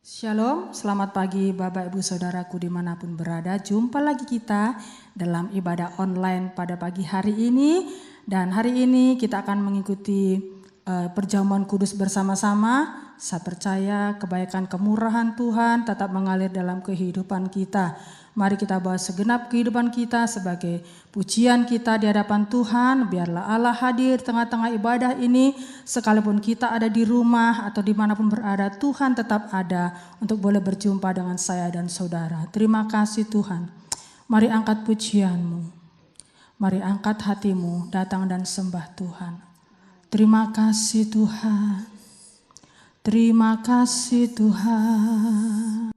Shalom, selamat pagi Bapak Ibu Saudaraku dimanapun berada. Jumpa lagi kita dalam ibadah online pada pagi hari ini. Dan hari ini kita akan mengikuti perjamuan kudus bersama-sama. Saya percaya kebaikan kemurahan Tuhan tetap mengalir dalam kehidupan kita. Mari kita bawa segenap kehidupan kita sebagai pujian kita di hadapan Tuhan. Biarlah Allah hadir tengah-tengah ibadah ini. Sekalipun kita ada di rumah atau dimanapun berada, Tuhan tetap ada untuk boleh berjumpa dengan saya dan saudara. Terima kasih Tuhan. Mari angkat pujianmu. Mari angkat hatimu, datang dan sembah Tuhan. Terima kasih Tuhan. Terima kasih Tuhan.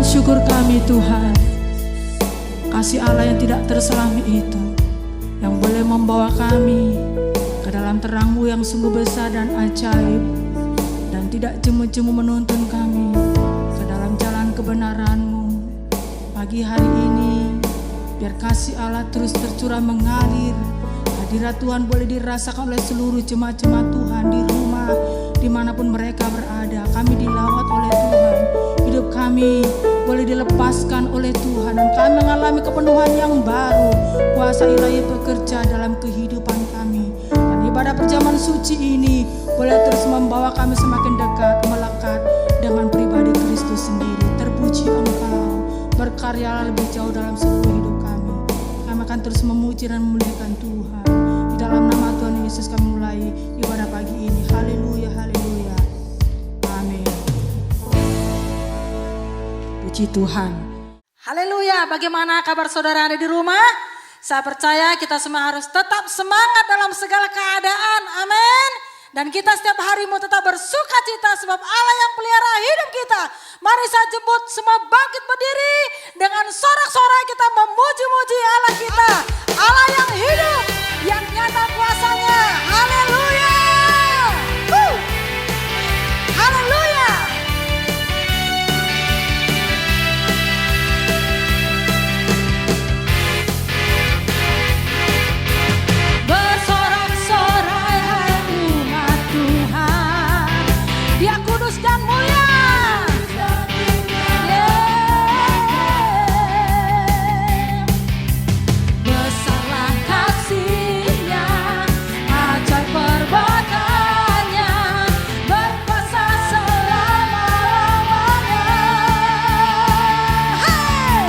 syukur kami Tuhan. Kasih Allah yang tidak terselami itu, yang boleh membawa kami ke dalam terang-Mu yang sungguh besar dan ajaib, dan tidak jemu-jemu menuntun kami ke dalam jalan kebenaran-Mu. Pagi hari ini, biar kasih Allah terus tercurah mengalir. Hadirat Tuhan boleh dirasakan oleh seluruh jemaat-jemaat Tuhan di rumah, dimanapun mereka berada. Kami dilawat oleh Tuhan, hidup kami boleh dilepaskan oleh Tuhan, dan kami mengalami kepenuhan yang baru. Kuasa ilahi bekerja dalam kehidupan kami, dan ibadah perjamuan suci ini boleh terus membawa kami semakin dekat, melekat dengan pribadi Kristus sendiri. Terpuji Engkau, berkaryalah lebih jauh dalam seluruh hidup kami. Kami akan terus memuji dan memuliakan Tuhan. Di dalam nama Tuhan Yesus kami mulai ibadah pagi ini. Haleluya, haleluya. Amin. Puji Tuhan. Haleluya. Bagaimana kabar saudara ada di rumah? Saya percaya kita semua harus tetap semangat dalam segala keadaan. Amin. Dan kita setiap hari mau tetap bersuka cita sebab Allah yang pelihara hidup kita. Mari saya jemput semua bangkit berdiri. Dengan sorak-sorai kita memuji-muji Allah kita. Allah yang hidup, yang nyata kuasanya. Haleluya. Haleluya. Bersorak-sorai hai umat Tuhan, Dia kudus dan mulia. Besarlah kasih-Nya, ajaib perbuatannya, berkuasa selama-lamanya. Hai!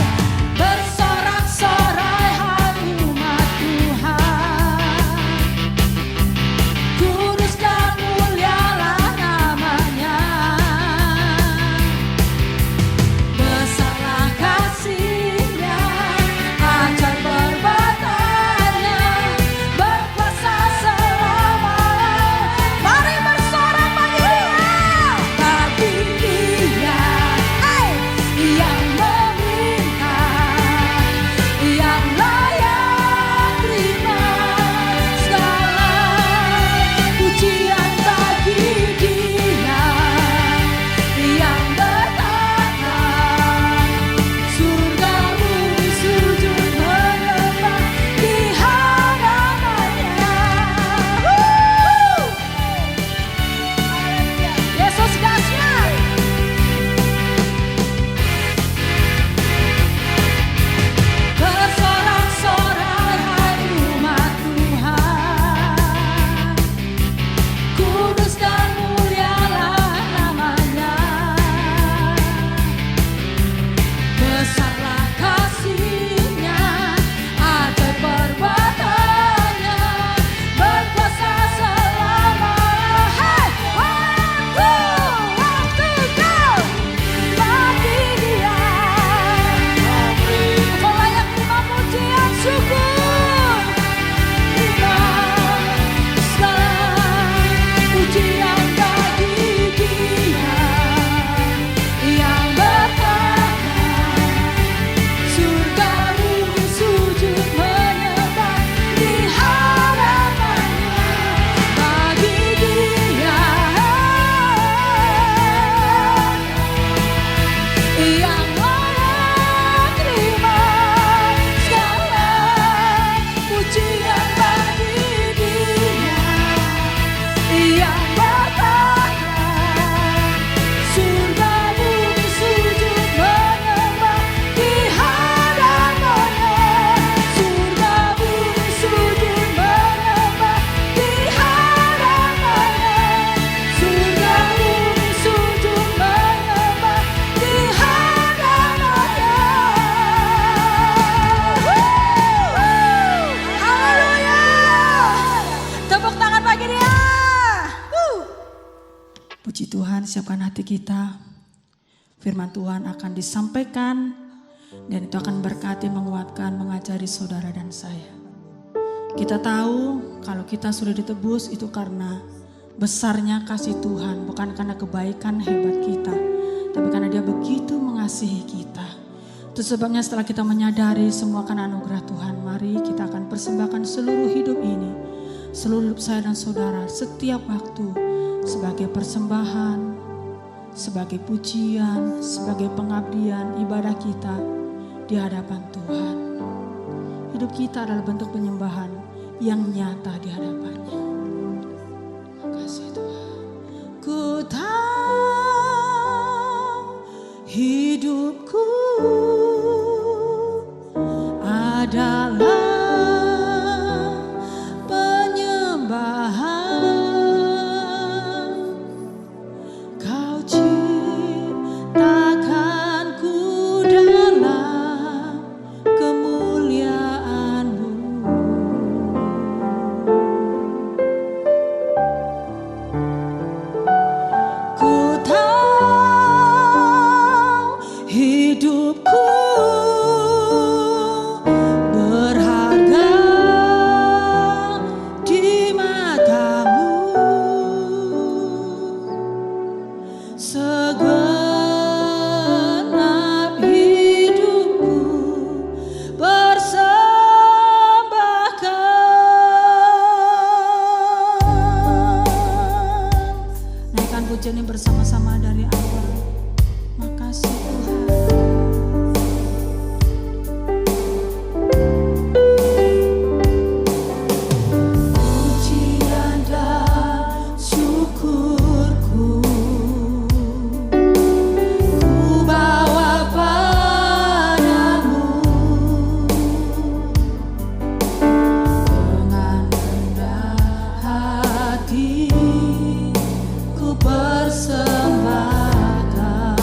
Bersorak-sorai hai umat Tuhan, kudus dan mulialah namanya. Besarlah kasih-Nya, ajaib perbuatannya, berkuasa selama-lamanya. Mari bersorak bagi Dia, hai, yang meminta, yang layak terima segala pujian bagi Dia, yang bertata surga bumi sujud menyembah di hadapannya. Yesus dahsyat. Bersorak-sorai hai umat Tuhan, kudus dan mulialah namanya. Besarlah kasih-Nya, ajaib perbuatannya, berkuasa selama-lamanya. Hey! Waktu kau bagi Dia, Kau layak terima pujian syukur. Terima segala pujian bagi Dia, yang bertata surga bumi sujud menyembah di hadapannya. Bagi Dia yang layak terima segala pujian bagi Dia, yang bertata surga bumi sujud menyembah di hadapannya. Surga bumi sujud menyembah di hadapannya. Surga bumi sujud menyembah di hadapannya. Haleluya. Tepuk tangan bagi Dia. Puji Tuhan, siapkan hati kita. Firman Tuhan akan disampaikan dan itu akan berkati, menguatkan, mengajari saudara dan saya. Kita tahu kalau kita sudah ditebus itu karena besarnya kasih Tuhan, bukan karena kebaikan hebat kita, tapi karena Dia begitu mengasihi kita. Itu sebabnya setelah kita menyadari semua karena anugerah Tuhan, mari kita akan persembahkan seluruh hidup ini, seluruh hidup saya dan saudara, setiap waktu sebagai persembahan, sebagai pujian, sebagai pengabdian, ibadah kita di hadapan Tuhan. Hidup kita adalah bentuk penyembahan yang nyata di hadapannya. Terima kasih Tuhan. Ku tahu hidupku adalah penyembahan. Kau ciptakanku dalam kemuliaan-Mu. Ku tahu hidupku berharga di mata-Mu. Segenap hidupku persembahkan. Naikkan pujian ini bersama-sama dari awal. Makasih Tuhan. Pujian dan syukurku ku bawa padamu dengan rendah hati, ku persembahkan.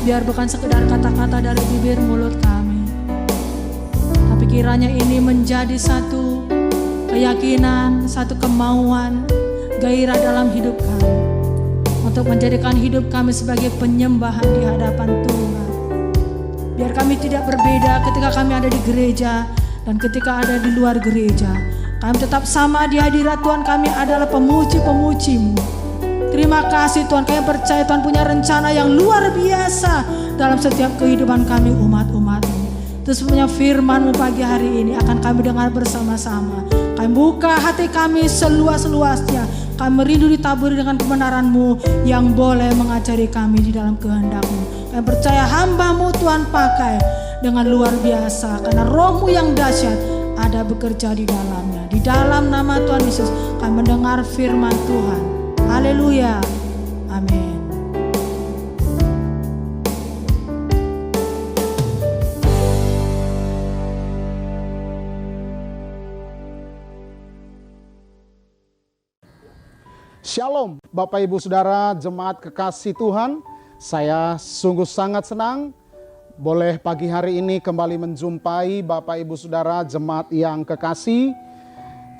biar bukan sekedar kata-kata dari bibir mulut kami, tapi kiranya ini menjadi satu keyakinan, satu kemauan, gairah dalam hidup kami, untuk menjadikan hidup kami sebagai penyembahan di hadapan Tuhan. Biar kami tidak berbeda ketika kami ada di gereja dan ketika ada di luar gereja. Kami tetap sama di hadirat Tuhan, kami adalah pemuji-pemuji-Mu. Terima kasih Tuhan, kami percaya Tuhan punya rencana yang luar biasa dalam setiap kehidupan kami umat-umat-Mu. Terus punya firman-Mu pagi hari ini akan kami dengar bersama-sama. Kami buka hati kami seluas-luasnya. Kami merindu ditaburi dengan kebenaran-Mu yang boleh mengajari kami di dalam kehendak-Mu. Kami percaya hamba-Mu Tuhan pakai dengan luar biasa, karena Roh-Mu yang dahsyat ada bekerja di dalamnya. Di dalam nama Tuhan Yesus kami mendengar firman Tuhan. Haleluya. Amin. Shalom Bapak Ibu Saudara jemaat kekasih Tuhan. Saya sungguh sangat senang boleh pagi hari ini kembali menjumpai Bapak Ibu Saudara jemaat yang kekasih.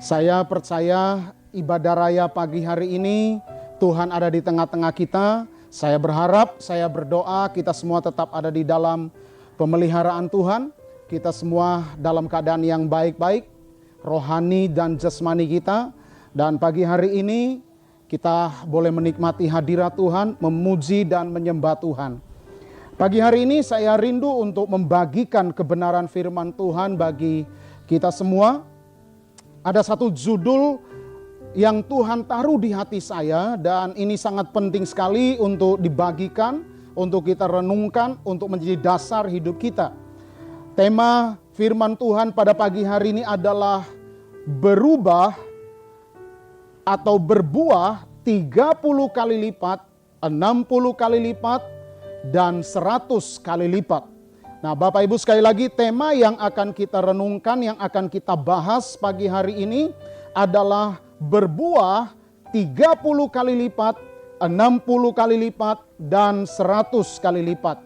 Saya percaya ibadah raya pagi hari ini Tuhan ada di tengah-tengah kita. Saya berharap, saya berdoa kita semua tetap ada di dalam pemeliharaan Tuhan. Kita semua dalam keadaan yang baik-baik, rohani dan jasmani kita. Dan pagi hari ini kita boleh menikmati hadirat Tuhan, memuji dan menyembah Tuhan. Pagi hari ini saya rindu untuk membagikan kebenaran firman Tuhan bagi kita semua. Ada satu judul yang Tuhan taruh di hati saya dan ini sangat penting sekali untuk dibagikan, untuk kita renungkan, untuk menjadi dasar hidup kita. Tema firman Tuhan pada pagi hari ini adalah berubah atau berbuah 30 kali lipat, 60 kali lipat, dan 100 kali lipat. Nah Bapak Ibu sekali lagi tema yang akan kita renungkan, yang akan kita bahas pagi hari ini adalah berbuah 30 kali lipat, 60 kali lipat, dan 100 kali lipat.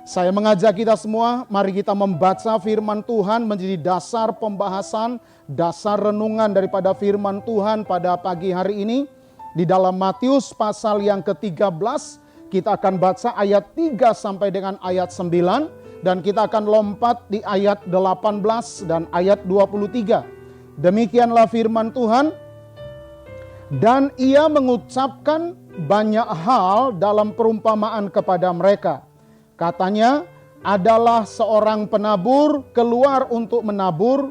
Saya mengajak kita semua, mari kita membaca firman Tuhan menjadi dasar pembahasan, dasar renungan daripada firman Tuhan pada pagi hari ini. Di dalam Matius pasal yang ke-13, kita akan baca ayat 3 sampai dengan ayat 9. Dan kita akan lompat di ayat 18 dan ayat 23. Demikianlah firman Tuhan. Dan ia mengucapkan banyak hal dalam perumpamaan kepada mereka. Katanya, adalah seorang penabur keluar untuk menabur.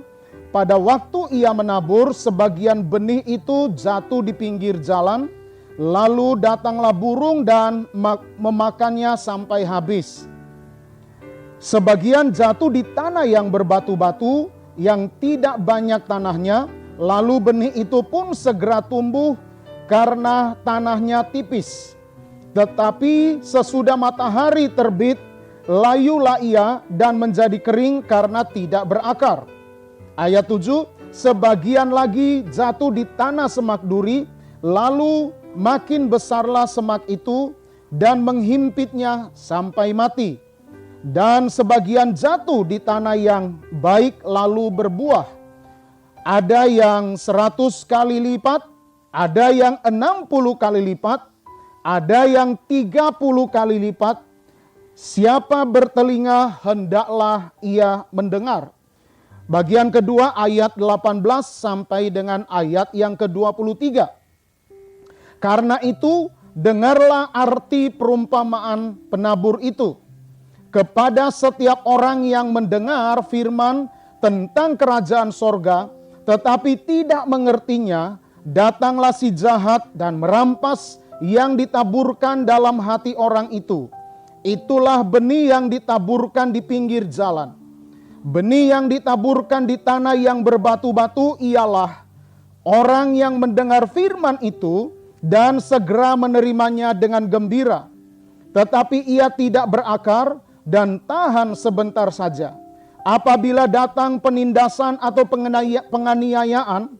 Pada waktu ia menabur, sebagian benih itu jatuh di pinggir jalan. Lalu datanglah burung dan memakannya sampai habis. Sebagian jatuh di tanah yang berbatu-batu, yang tidak banyak tanahnya. Lalu benih itu pun segera tumbuh karena tanahnya tipis. Tetapi sesudah matahari terbit, layulah ia dan menjadi kering karena tidak berakar. Ayat 7, sebagian lagi jatuh di tanah semak duri, lalu makin besarlah semak itu dan menghimpitnya sampai mati. Dan sebagian jatuh di tanah yang baik lalu berbuah. Ada yang 100 kali lipat, ada yang 60 kali lipat, ada yang 30 kali lipat. Siapa bertelinga hendaklah ia mendengar. Bagian kedua ayat 18 sampai dengan ayat yang ke-23. Karena itu dengarlah arti perumpamaan penabur itu. Kepada setiap orang yang mendengar firman tentang kerajaan sorga, tetapi tidak mengertinya, datanglah si jahat dan merampas yang ditaburkan dalam hati orang itu. Itulah benih yang ditaburkan di pinggir jalan. Benih yang ditaburkan di tanah yang berbatu-batu ialah orang yang mendengar firman itu dan segera menerimanya dengan gembira. Tetapi ia tidak berakar dan tahan sebentar saja. Apabila datang penindasan atau penganiayaan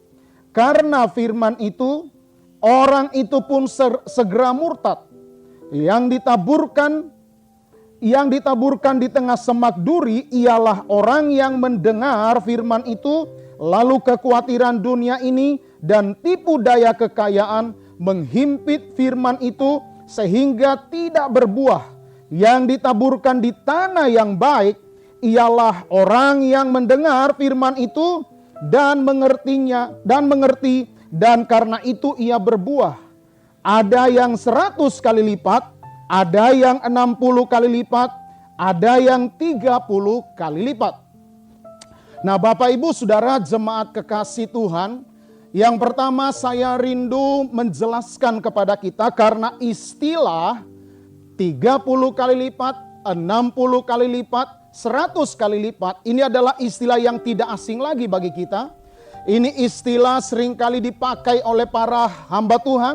karena firman itu, orang itu pun segera murtad. Yang ditaburkan yang ditaburkan di tengah semak duri ialah orang yang mendengar firman itu, lalu kekhawatiran dunia ini dan tipu daya kekayaan menghimpit firman itu sehingga tidak berbuah. Yang ditaburkan di tanah yang baik ialah orang yang mendengar firman itu dan mengertinya dan karena itu ia berbuah. Ada yang 100 kali lipat, ada yang 60 kali lipat, ada yang 30 kali lipat. Nah, Bapak Ibu Saudara jemaat kekasih Tuhan, yang pertama saya rindu menjelaskan kepada kita karena istilah 30 kali lipat, 60 kali lipat, 100 kali lipat, ini adalah istilah yang tidak asing lagi bagi kita. Ini istilah seringkali dipakai oleh para hamba Tuhan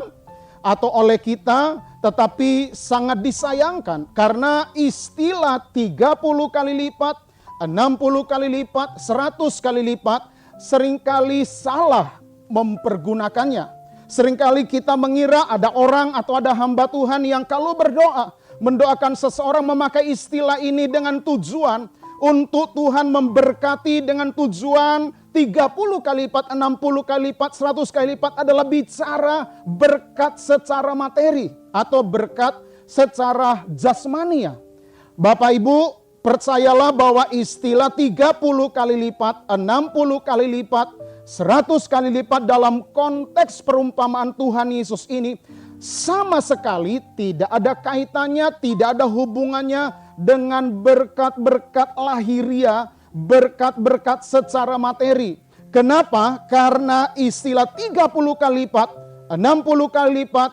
atau oleh kita, tetapi sangat disayangkan karena istilah 30 kali lipat, 60 kali lipat, 100 kali lipat seringkali salah mempergunakannya. Seringkali kita mengira ada orang atau ada hamba Tuhan yang kalau berdoa, mendoakan seseorang memakai istilah ini dengan tujuan untuk Tuhan memberkati, dengan tujuan 30 kali lipat, 60 kali lipat, 100 kali lipat adalah bicara berkat secara materi atau berkat secara jasmania. Bapak Ibu, percayalah bahwa istilah 30 kali lipat, 60 kali lipat, 100 kali lipat dalam konteks perumpamaan Tuhan Yesus ini sama sekali tidak ada kaitannya, tidak ada hubungannya dengan berkat-berkat lahiriah, berkat-berkat secara materi. Kenapa? Karena istilah 30 kali lipat, 60 kali lipat,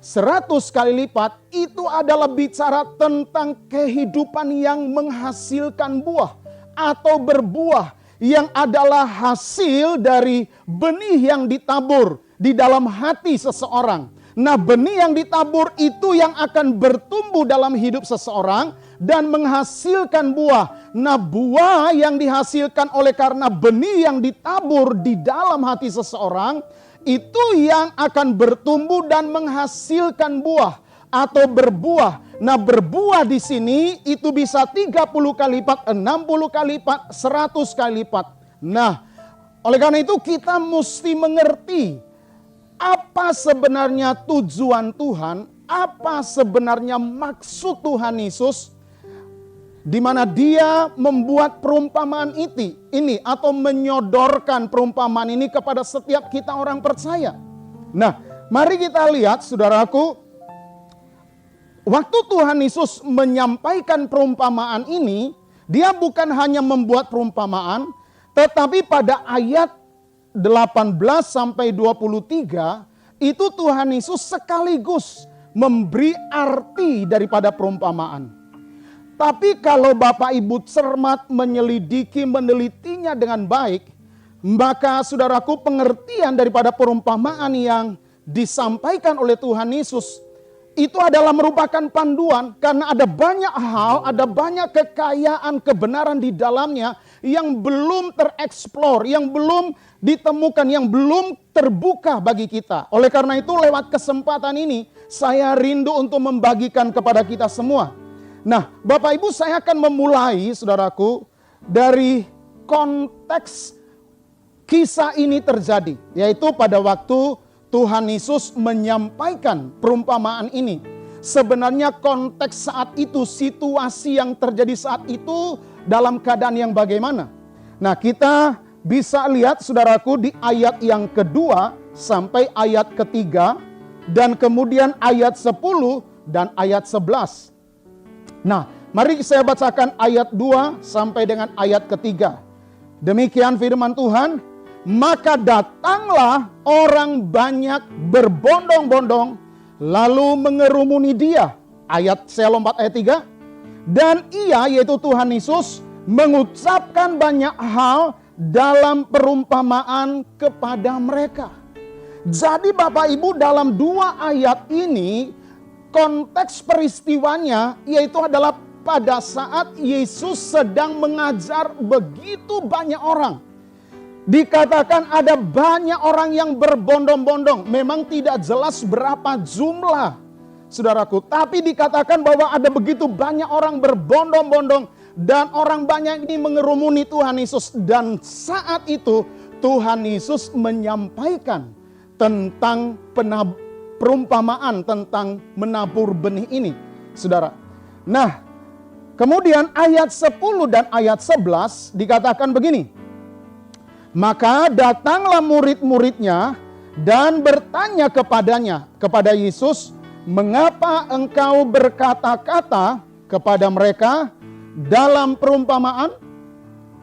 100 kali lipat itu adalah bicara tentang kehidupan yang menghasilkan buah atau berbuah, yang adalah hasil dari benih yang ditabur di dalam hati seseorang. Nah, benih yang ditabur itu yang akan bertumbuh dalam hidup seseorang dan menghasilkan buah. Nah, buah yang dihasilkan oleh karena benih yang ditabur di dalam hati seseorang itu yang akan bertumbuh dan menghasilkan buah atau berbuah. Nah, berbuah di sini itu bisa 30 kali lipat, 60 kali lipat, 100 kali lipat. Nah, oleh karena itu kita mesti mengerti apa sebenarnya tujuan Tuhan, apa sebenarnya maksud Tuhan Yesus, di mana Dia membuat perumpamaan ini atau menyodorkan perumpamaan ini kepada setiap kita orang percaya. Nah, mari kita lihat saudaraku, waktu Tuhan Yesus menyampaikan perumpamaan ini, Dia bukan hanya membuat perumpamaan, tetapi pada ayat 18 sampai 23 itu Tuhan Yesus sekaligus memberi arti daripada perumpamaan. Tapi kalau Bapak Ibu cermat menyelidiki, menelitinya dengan baik, maka saudaraku pengertian daripada perumpamaan yang disampaikan oleh Tuhan Yesus itu adalah merupakan panduan, karena ada banyak hal, ada banyak kekayaan kebenaran di dalamnya yang belum tereksplor, yang belum ditemukan, yang belum terbuka bagi kita. Oleh karena itu lewat kesempatan ini saya rindu untuk membagikan kepada kita semua. Nah, Bapak Ibu, saya akan memulai saudaraku dari konteks kisah ini terjadi, yaitu pada waktu Tuhan Yesus menyampaikan perumpamaan ini. Sebenarnya konteks saat itu, situasi yang terjadi saat itu dalam keadaan yang bagaimana. Nah, kita bisa lihat saudaraku di ayat yang kedua sampai ayat ketiga, dan kemudian ayat 10 dan ayat 11. Nah, mari saya bacakan ayat 2 sampai dengan ayat ketiga. Demikian firman Tuhan. Maka datanglah orang banyak berbondong-bondong lalu mengerumuni Dia. Saya lompat ayat 3. Dan ia, yaitu Tuhan Yesus, mengucapkan banyak hal dalam perumpamaan kepada mereka. Jadi Bapak Ibu, dalam 2 ayat ini konteks peristiwanya yaitu adalah pada saat Yesus sedang mengajar begitu banyak orang. Dikatakan ada banyak orang yang berbondong-bondong. Memang tidak jelas berapa jumlah saudaraku. Tapi dikatakan bahwa ada begitu banyak orang berbondong-bondong dan orang banyak ini mengerumuni Tuhan Yesus. Dan saat itu Tuhan Yesus menyampaikan tentang perumpamaan tentang menabur benih ini, saudara. Nah, kemudian ayat 10 dan ayat 11 dikatakan begini. Maka datanglah murid-muridnya dan bertanya kepadanya, kepada Yesus, mengapa engkau berkata-kata kepada mereka dalam perumpamaan?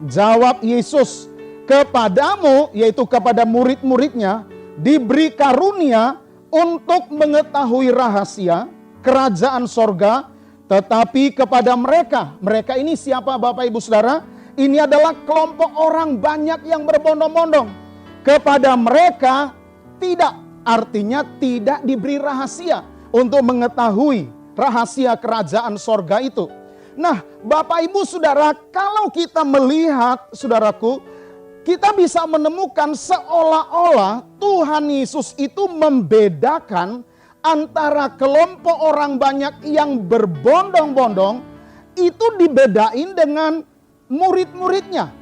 Jawab Yesus, kepadamu, yaitu kepada murid-muridnya, diberi karunia untuk mengetahui rahasia kerajaan sorga, tetapi kepada mereka ini siapa Bapak Ibu Saudara? Ini adalah kelompok orang banyak yang berbondong-bondong. Kepada mereka tidak, artinya tidak diberi rahasia untuk mengetahui rahasia kerajaan sorga itu. Nah, Bapak Ibu Saudara, kalau kita melihat, saudaraku, kita bisa menemukan seolah-olah Tuhan Yesus itu membedakan antara kelompok orang banyak yang berbondong-bondong, itu dibedain dengan murid-muridnya.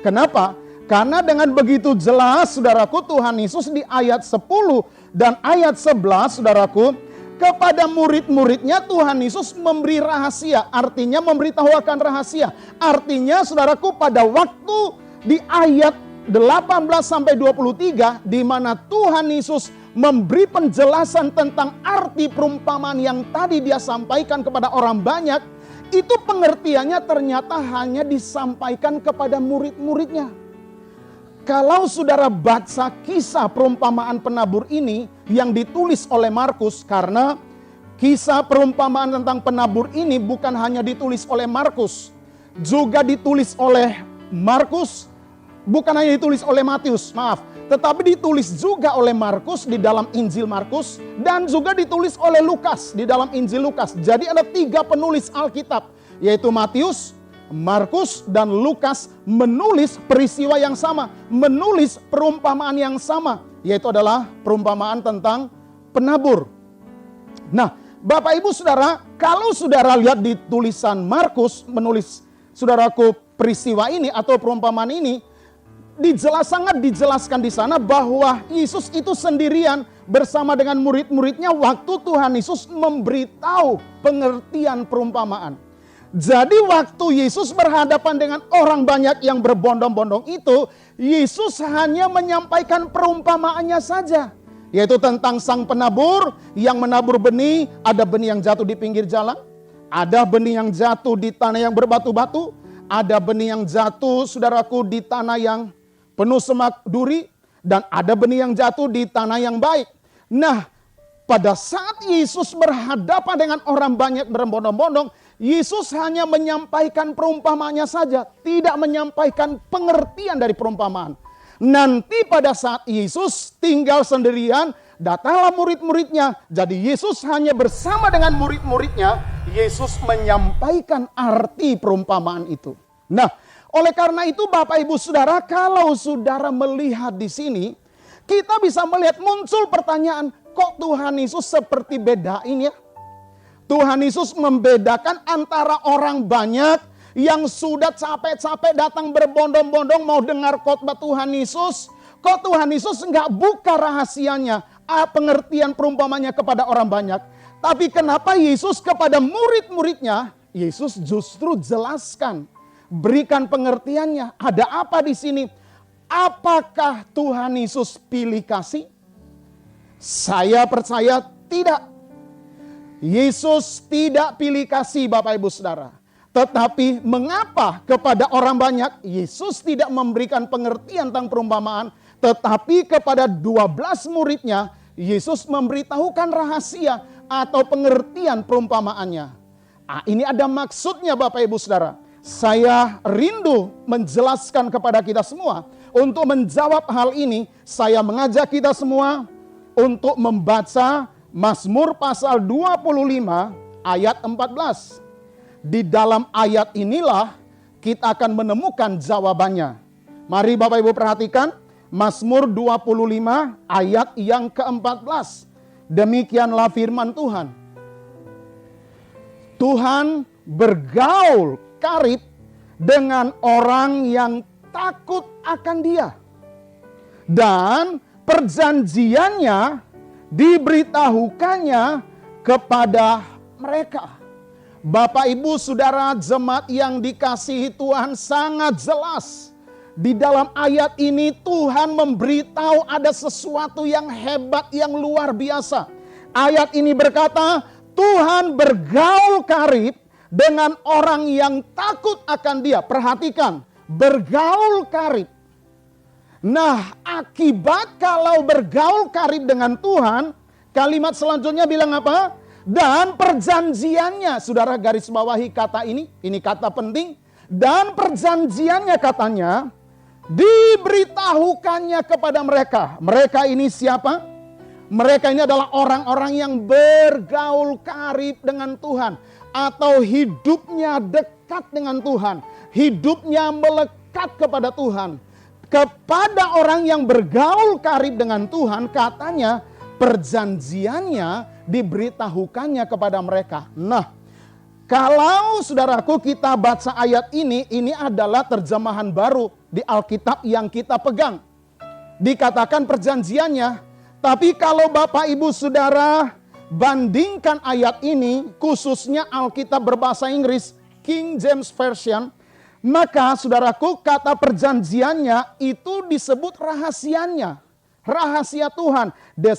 Kenapa? Karena dengan begitu jelas, saudaraku, Tuhan Yesus di ayat 10 dan ayat 11, saudaraku, kepada murid-muridnya Tuhan Yesus memberi rahasia, artinya memberitahukan rahasia. Artinya, saudaraku, pada waktu di ayat 18 sampai 23 di mana Tuhan Yesus memberi penjelasan tentang arti perumpamaan yang tadi dia sampaikan kepada orang banyak, itu pengertiannya ternyata hanya disampaikan kepada murid-muridnya. Kalau saudara baca kisah perumpamaan penabur ini yang ditulis oleh Markus, karena kisah perumpamaan tentang penabur ini bukan hanya ditulis oleh Markus, juga ditulis oleh Markus, bukan hanya ditulis oleh Matius, tetapi ditulis juga oleh Markus di dalam Injil Markus dan juga ditulis oleh Lukas di dalam Injil Lukas. Jadi ada 3 penulis Alkitab, yaitu Matius, Markus, dan Lukas menulis peristiwa yang sama, menulis perumpamaan yang sama, yaitu adalah perumpamaan tentang penabur. Nah, Bapak Ibu Saudara, kalau saudara lihat di tulisan Markus menulis, saudaraku, peristiwa ini atau perumpamaan ini, sangat dijelaskan di sana bahwa Yesus itu sendirian bersama dengan murid-muridnya waktu Tuhan Yesus memberitahu pengertian perumpamaan. Jadi waktu Yesus berhadapan dengan orang banyak yang berbondong-bondong itu, Yesus hanya menyampaikan perumpamaannya saja, yaitu tentang sang penabur yang menabur benih. Ada benih yang jatuh di pinggir jalan, ada benih yang jatuh di tanah yang berbatu-batu, ada benih yang jatuh, saudaraku, di tanah yang penuh semak duri, dan ada benih yang jatuh di tanah yang baik. Nah, pada saat Yesus berhadapan dengan orang banyak berbondong-bondong, Yesus hanya menyampaikan perumpamaannya saja, tidak menyampaikan pengertian dari perumpamaan. Nanti pada saat Yesus tinggal sendirian, datanglah murid-muridnya. Jadi Yesus hanya bersama dengan murid-muridnya, Yesus menyampaikan arti perumpamaan itu. Nah, oleh karena itu Bapak Ibu Saudara, kalau saudara melihat di sini, kita bisa melihat muncul pertanyaan, kok Tuhan Yesus seperti bedain ya? Tuhan Yesus membedakan antara orang banyak yang sudah capek-capek datang berbondong-bondong mau dengar khotbah Tuhan Yesus. Kok Tuhan Yesus enggak buka rahasianya, pengertian perumpamannya kepada orang banyak. Tapi kenapa Yesus kepada murid-muridnya, Yesus justru jelaskan, berikan pengertiannya. Ada apa di sini? Apakah Tuhan Yesus pilih kasih? Saya percaya tidak. Yesus tidak pilih kasih Bapak Ibu Saudara. Tetapi mengapa kepada orang banyak Yesus tidak memberikan pengertian tentang perumpamaan, tetapi kepada 12 muridnya Yesus memberitahukan rahasia atau pengertian perumpamaannya. Ini ada maksudnya Bapak Ibu Saudara. Saya rindu menjelaskan kepada kita semua. Untuk menjawab hal ini, saya mengajak kita semua untuk membaca Mazmur pasal 25 ayat 14. Di dalam ayat inilah kita akan menemukan jawabannya. Mari Bapak Ibu perhatikan Mazmur 25 ayat yang ke-14. Demikianlah firman Tuhan. Tuhan bergaul karib dengan orang yang takut akan Dia. Dan perjanjiannya diberitahukannya kepada mereka. Bapak, Ibu, Saudara, jemaat yang dikasihi Tuhan, sangat jelas di dalam ayat ini Tuhan memberitahu ada sesuatu yang hebat, yang luar biasa. Ayat ini berkata, Tuhan bergaul karib dengan orang yang takut akan Dia. Perhatikan, bergaul karib. Nah, akibat kalau bergaul karib dengan Tuhan, kalimat selanjutnya bilang apa? Dan perjanjiannya, saudara garis bawahi kata ini kata penting. Dan perjanjiannya katanya, diberitahukannya kepada mereka. Mereka ini siapa? Mereka ini adalah orang-orang yang bergaul karib dengan Tuhan. Atau hidupnya dekat dengan Tuhan. Hidupnya melekat kepada Tuhan. Kepada orang yang bergaul karib dengan Tuhan, katanya perjanjiannya diberitahukannya kepada mereka. Nah, kalau saudaraku kita baca ayat ini adalah terjemahan baru di Alkitab yang kita pegang. Dikatakan perjanjiannya. Tapi kalau Bapak Ibu Saudara bandingkan ayat ini, khususnya Alkitab berbahasa Inggris, King James Version, maka saudaraku kata perjanjiannya itu disebut rahasianya. Rahasia Tuhan, the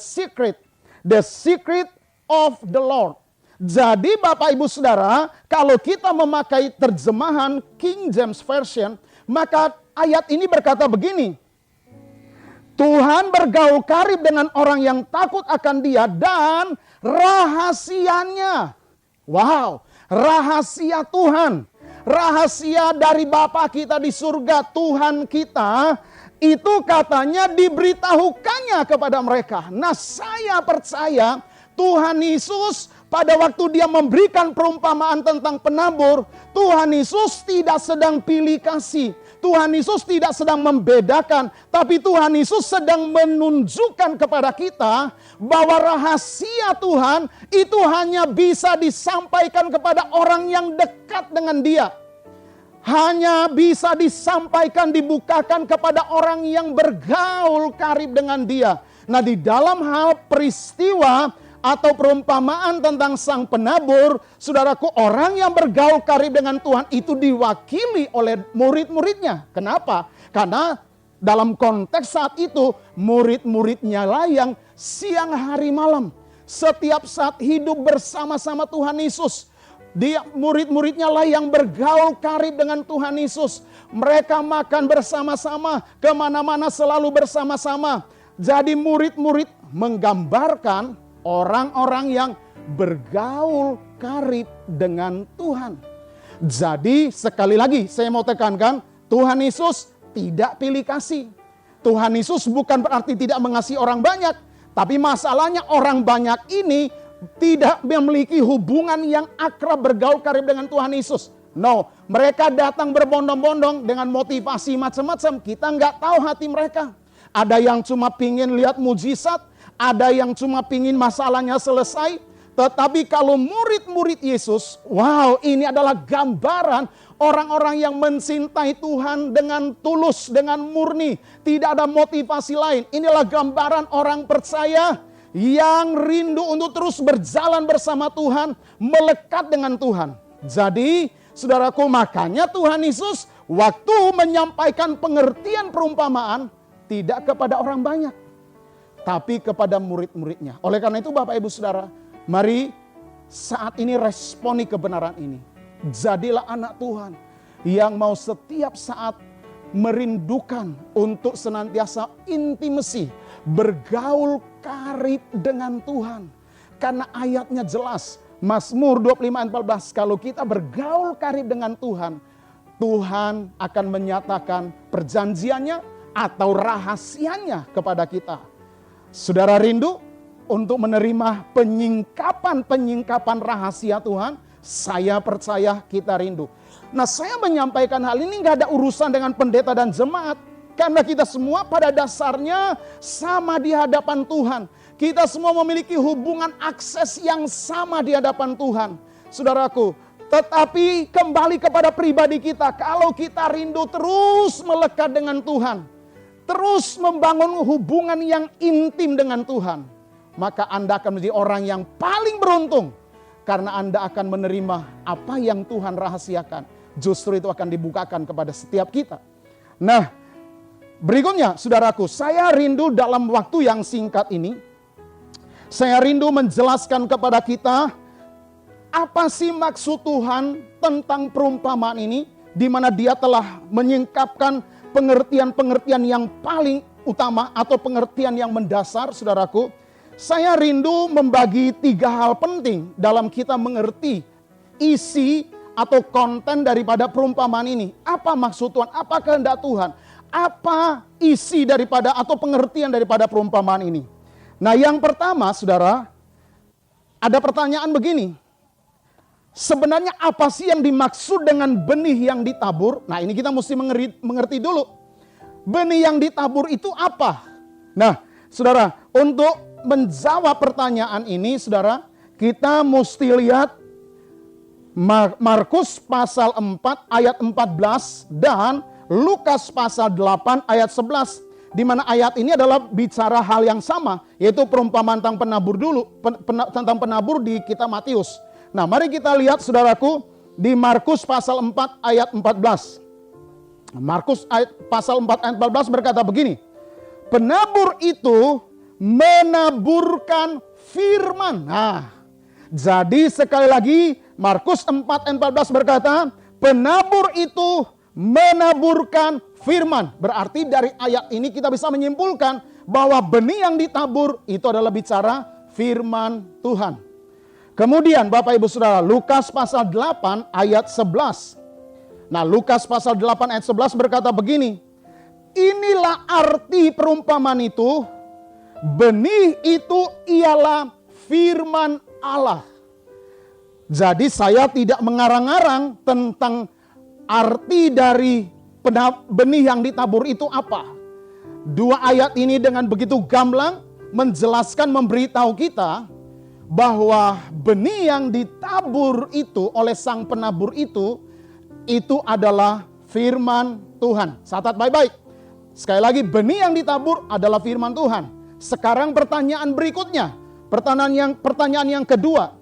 secret of the Lord. Jadi Bapak Ibu Saudara, kalau kita memakai terjemahan King James Version, maka ayat ini berkata begini. Tuhan bergaul karib dengan orang yang takut akan Dia dan rahasianya. Wow, rahasia Tuhan. Rahasia dari Bapa kita di surga, Tuhan kita, itu katanya diberitahukannya kepada mereka. Nah, saya percaya Tuhan Yesus pada waktu Dia memberikan perumpamaan tentang penabur, Tuhan Yesus tidak sedang pilih kasih. Tuhan Yesus tidak sedang membedakan, tapi Tuhan Yesus sedang menunjukkan kepada kita bahwa rahasia Tuhan itu hanya bisa disampaikan kepada orang yang dekat dengan Dia. Hanya bisa disampaikan, dibukakan kepada orang yang bergaul karib dengan Dia. Nah, di dalam hal peristiwa atau perumpamaan tentang sang penabur, saudaraku, orang yang bergaul karib dengan Tuhan itu diwakili oleh murid-muridnya. Kenapa? Karena dalam konteks saat itu, murid-muridnya lah yang siang hari malam, setiap saat hidup bersama-sama Tuhan Yesus. Dia murid-muridnya lah yang bergaul karib dengan Tuhan Yesus. Mereka makan bersama-sama, kemana-mana selalu bersama-sama. Jadi murid-murid menggambarkan orang-orang yang bergaul karib dengan Tuhan. Jadi sekali lagi saya mau tekankan, Tuhan Yesus tidak pilih kasih. Tuhan Yesus bukan berarti tidak mengasihi orang banyak. Tapi masalahnya orang banyak ini tidak memiliki hubungan yang akrab bergaul karib dengan Tuhan Yesus. No, mereka datang berbondong-bondong dengan motivasi macam-macam. Kita nggak tahu hati mereka. Ada yang cuma pingin lihat mujizat, ada yang cuma pingin masalahnya selesai. Tetapi kalau murid-murid Yesus, wow, ini adalah gambaran orang-orang yang mencintai Tuhan dengan tulus, dengan murni. Tidak ada motivasi lain. Inilah gambaran orang percaya yang rindu untuk terus berjalan bersama Tuhan, melekat dengan Tuhan. Jadi, saudaraku, makanya Tuhan Yesus waktu menyampaikan pengertian perumpamaan tidak kepada orang banyak, tapi kepada murid-muridnya. Oleh karena itu Bapak Ibu Saudara, mari saat ini responi kebenaran ini. Jadilah anak Tuhan yang mau setiap saat merindukan untuk senantiasa intimasi, bergaul karib dengan Tuhan. Karena ayatnya jelas, Mazmur 25:14, kalau kita bergaul karib dengan Tuhan, Tuhan akan menyatakan perjanjiannya atau rahasianya kepada kita. Saudara rindu untuk menerima penyingkapan rahasia Tuhan? Saya percaya kita rindu. Nah, saya menyampaikan hal ini nggak ada urusan dengan pendeta dan jemaat. Karena kita semua pada dasarnya sama di hadapan Tuhan. Kita semua memiliki hubungan akses yang sama di hadapan Tuhan. saudaraku. Tetapi kembali kepada pribadi kita, kalau kita rindu terus melekat dengan Tuhan, terus membangun hubungan yang intim dengan Tuhan, maka Anda akan menjadi orang yang paling beruntung. Karena Anda akan menerima apa yang Tuhan rahasiakan. Justru itu akan dibukakan kepada setiap kita. Nah, berikutnya saudaraku, saya rindu dalam waktu yang singkat ini, saya rindu menjelaskan kepada kita, apa sih maksud Tuhan tentang perumpamaan ini, di mana Dia telah menyingkapkan pengertian-pengertian yang paling utama atau pengertian yang mendasar, saudaraku. Saya rindu membagi 3 hal penting dalam kita mengerti isi atau konten daripada perumpamaan ini. Apa maksud Tuhan? Apa kehendak Tuhan? Apa isi daripada atau pengertian daripada perumpamaan ini? Nah, yang pertama, saudara, ada pertanyaan begini. Sebenarnya apa sih yang dimaksud dengan benih yang ditabur? Nah, ini kita mesti mengerti dulu. Benih yang ditabur itu apa? Nah, saudara, untuk menjawab pertanyaan ini, saudara, kita mesti lihat Markus pasal 4 ayat 14 dan Lukas pasal 8 ayat 11. Di mana ayat ini adalah bicara hal yang sama, yaitu perumpamaan tentang penabur dulu, tentang penabur di kitab Matius. Nah, mari kita lihat saudaraku di Markus pasal 4 ayat 14. Markus pasal 4 ayat 14 berkata begini. Penabur itu menaburkan firman. Nah, jadi sekali lagi Markus 4 ayat 14 berkata, penabur itu menaburkan firman. Berarti dari ayat ini kita bisa menyimpulkan bahwa benih yang ditabur itu adalah bicara firman Tuhan. Kemudian Bapak Ibu Saudara, Lukas pasal 8 ayat 11. Nah, Lukas pasal 8 ayat 11 berkata begini. Inilah arti perumpamaan itu. Benih itu ialah firman Allah. Jadi saya tidak mengarang-arang tentang arti dari benih yang ditabur itu apa. 2 ayat ini dengan begitu gamblang menjelaskan, memberitahu kita bahwa benih yang ditabur itu oleh sang penabur itu adalah firman Tuhan. Catat baik-baik. Sekali lagi, benih yang ditabur adalah firman Tuhan. Sekarang pertanyaan berikutnya, pertanyaan yang kedua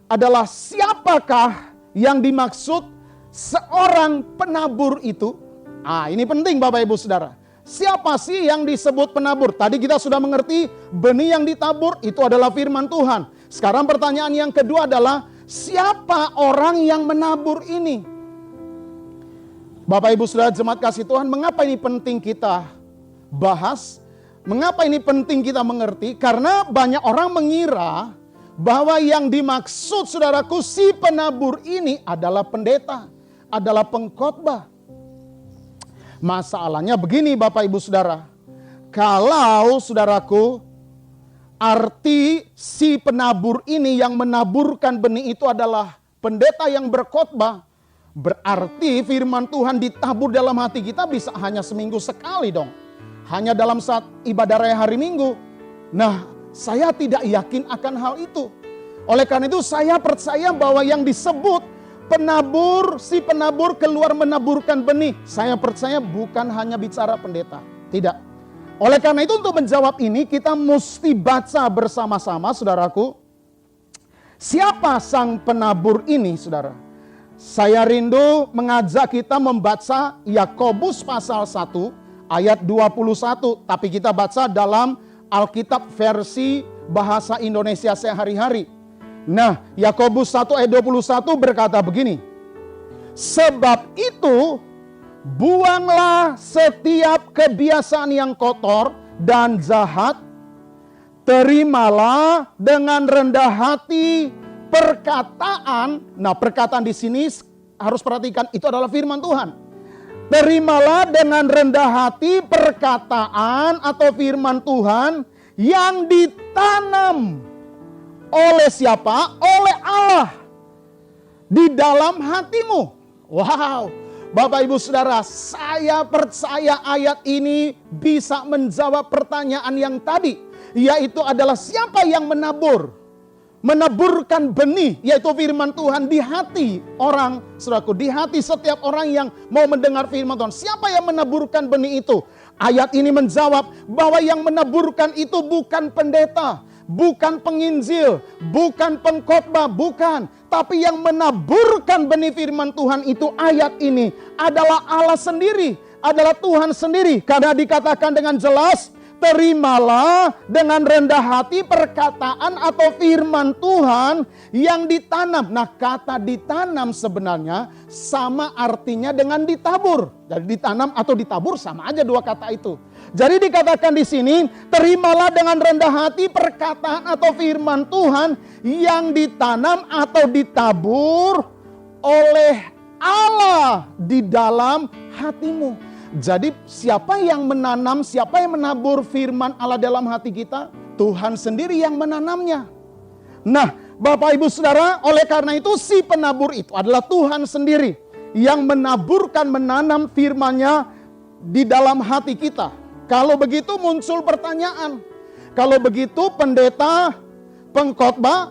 adalah siapakah yang dimaksud seorang penabur itu? Ini penting Bapak Ibu Saudara. Siapa sih yang disebut penabur? Tadi kita sudah mengerti benih yang ditabur itu adalah firman Tuhan. Sekarang pertanyaan yang kedua adalah siapa orang yang menabur ini? Bapak Ibu Saudara jemaat kasih Tuhan, mengapa ini penting kita bahas? Mengapa ini penting kita mengerti? Karena banyak orang mengira bahwa yang dimaksud saudaraku si penabur ini adalah pendeta, adalah pengkhotbah. Masalahnya begini Bapak Ibu Saudara. Kalau saudaraku arti si penabur ini yang menaburkan benih itu adalah pendeta yang berkhotbah, berarti firman Tuhan ditabur dalam hati kita bisa hanya seminggu sekali dong. Hanya dalam saat ibadah raya hari Minggu. Nah, saya tidak yakin akan hal itu. Oleh karena itu saya percaya bahwa yang disebut penabur, si penabur keluar menaburkan benih. Saya percaya bukan hanya bicara pendeta. Tidak. Oleh karena itu untuk menjawab ini kita mesti baca bersama-sama saudaraku. Siapa sang penabur ini saudara? Saya rindu mengajak kita membaca Yakobus pasal 1. Ayat 21, tapi kita baca dalam Alkitab versi bahasa Indonesia sehari-hari. Nah, Yakobus 1 ayat 21 berkata begini. Sebab itu, buanglah setiap kebiasaan yang kotor dan jahat. Terimalah dengan rendah hati perkataan. Nah, perkataan di sini harus perhatikan, itu adalah firman Tuhan. Terimalah dengan rendah hati perkataan atau firman Tuhan yang ditanam oleh siapa? Oleh Allah di dalam hatimu. Wow, Bapak Ibu Saudara, saya percaya ayat ini bisa menjawab pertanyaan yang tadi, yaitu adalah siapa yang menabur? menaburkan benih, yaitu firman Tuhan di hati orang, saudaraku, di hati setiap orang yang mau mendengar firman Tuhan. Siapa yang menaburkan benih itu? Ayat ini menjawab bahwa yang menaburkan itu bukan pendeta, bukan penginjil, bukan pengkhotbah, bukan. Tapi yang menaburkan benih firman Tuhan itu, ayat ini adalah Allah sendiri, adalah Tuhan sendiri. Karena dikatakan dengan jelas, terimalah dengan rendah hati perkataan atau firman Tuhan yang ditanam. Nah, kata ditanam sebenarnya sama artinya dengan ditabur. Jadi ditanam atau ditabur sama aja dua kata itu. Jadi dikatakan di sini, terimalah dengan rendah hati perkataan atau firman Tuhan yang ditanam atau ditabur oleh Allah di dalam hatimu. Jadi siapa yang menanam, siapa yang menabur firman Allah dalam hati kita? Tuhan sendiri yang menanamnya. Nah, Bapak Ibu Saudara, oleh karena itu si penabur itu adalah Tuhan sendiri yang menaburkan, menanam firman-Nya di dalam hati kita. Kalau begitu muncul pertanyaan. Kalau begitu pendeta, pengkhotbah,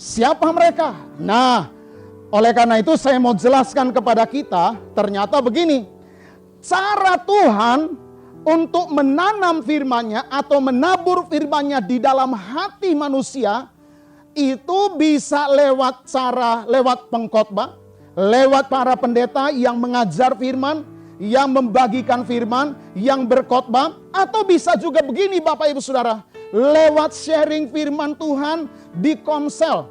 siapa mereka? Nah, oleh karena itu saya mau jelaskan kepada kita, ternyata begini. Cara Tuhan untuk menanam firman-Nya atau menabur firman-Nya di dalam hati manusia itu bisa lewat pengkhotbah, lewat para pendeta yang mengajar firman, yang membagikan firman, yang berkhotbah, atau bisa juga begini Bapak Ibu Saudara, lewat sharing firman Tuhan di komsel.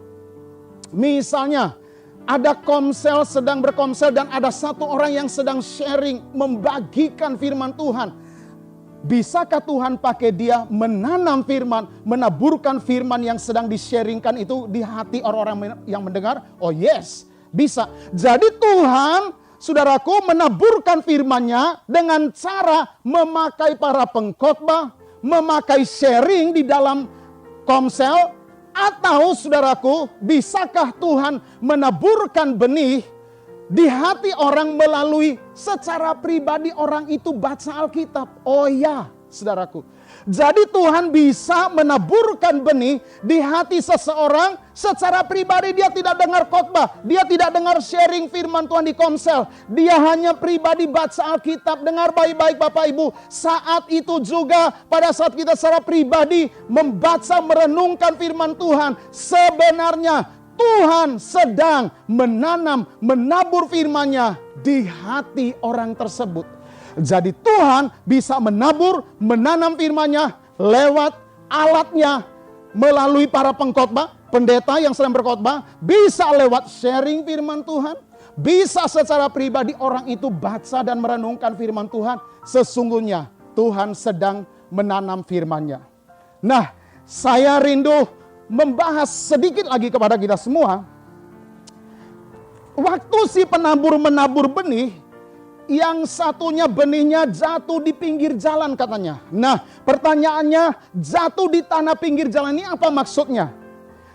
Misalnya ada komsel sedang berkomsel dan ada satu orang yang sedang sharing, membagikan firman Tuhan. Bisakah Tuhan pakai dia menanam firman, menaburkan firman yang sedang di-sharingkan itu di hati orang-orang yang mendengar? Oh yes, bisa. Jadi Tuhan, saudaraku, menaburkan firman-Nya dengan cara memakai para pengkhotbah, memakai sharing di dalam komsel. Atau saudaraku, bisakah Tuhan menaburkan benih di hati orang melalui secara pribadi orang itu baca Alkitab? Oh ya, saudaraku. Jadi Tuhan bisa menaburkan benih di hati seseorang secara pribadi. Dia tidak dengar khotbah, dia tidak dengar sharing firman Tuhan di komsel. Dia hanya pribadi baca Alkitab. Dengar baik-baik Bapak Ibu. Saat itu juga pada saat kita secara pribadi membaca, merenungkan firman Tuhan, sebenarnya Tuhan sedang menanam, menabur firman-Nya di hati orang tersebut. Jadi Tuhan bisa menabur, menanam firman-Nya lewat alatnya, melalui para pengkhotbah, pendeta yang sedang berkhotbah, bisa lewat sharing firman Tuhan, bisa secara pribadi orang itu baca dan merenungkan firman Tuhan. Sesungguhnya Tuhan sedang menanam firman-Nya. Nah, saya rindu membahas sedikit lagi kepada kita semua. Waktu si penabur menabur benih, yang satunya benihnya jatuh di pinggir jalan katanya. Nah, pertanyaannya, jatuh di tanah pinggir jalan ini apa maksudnya?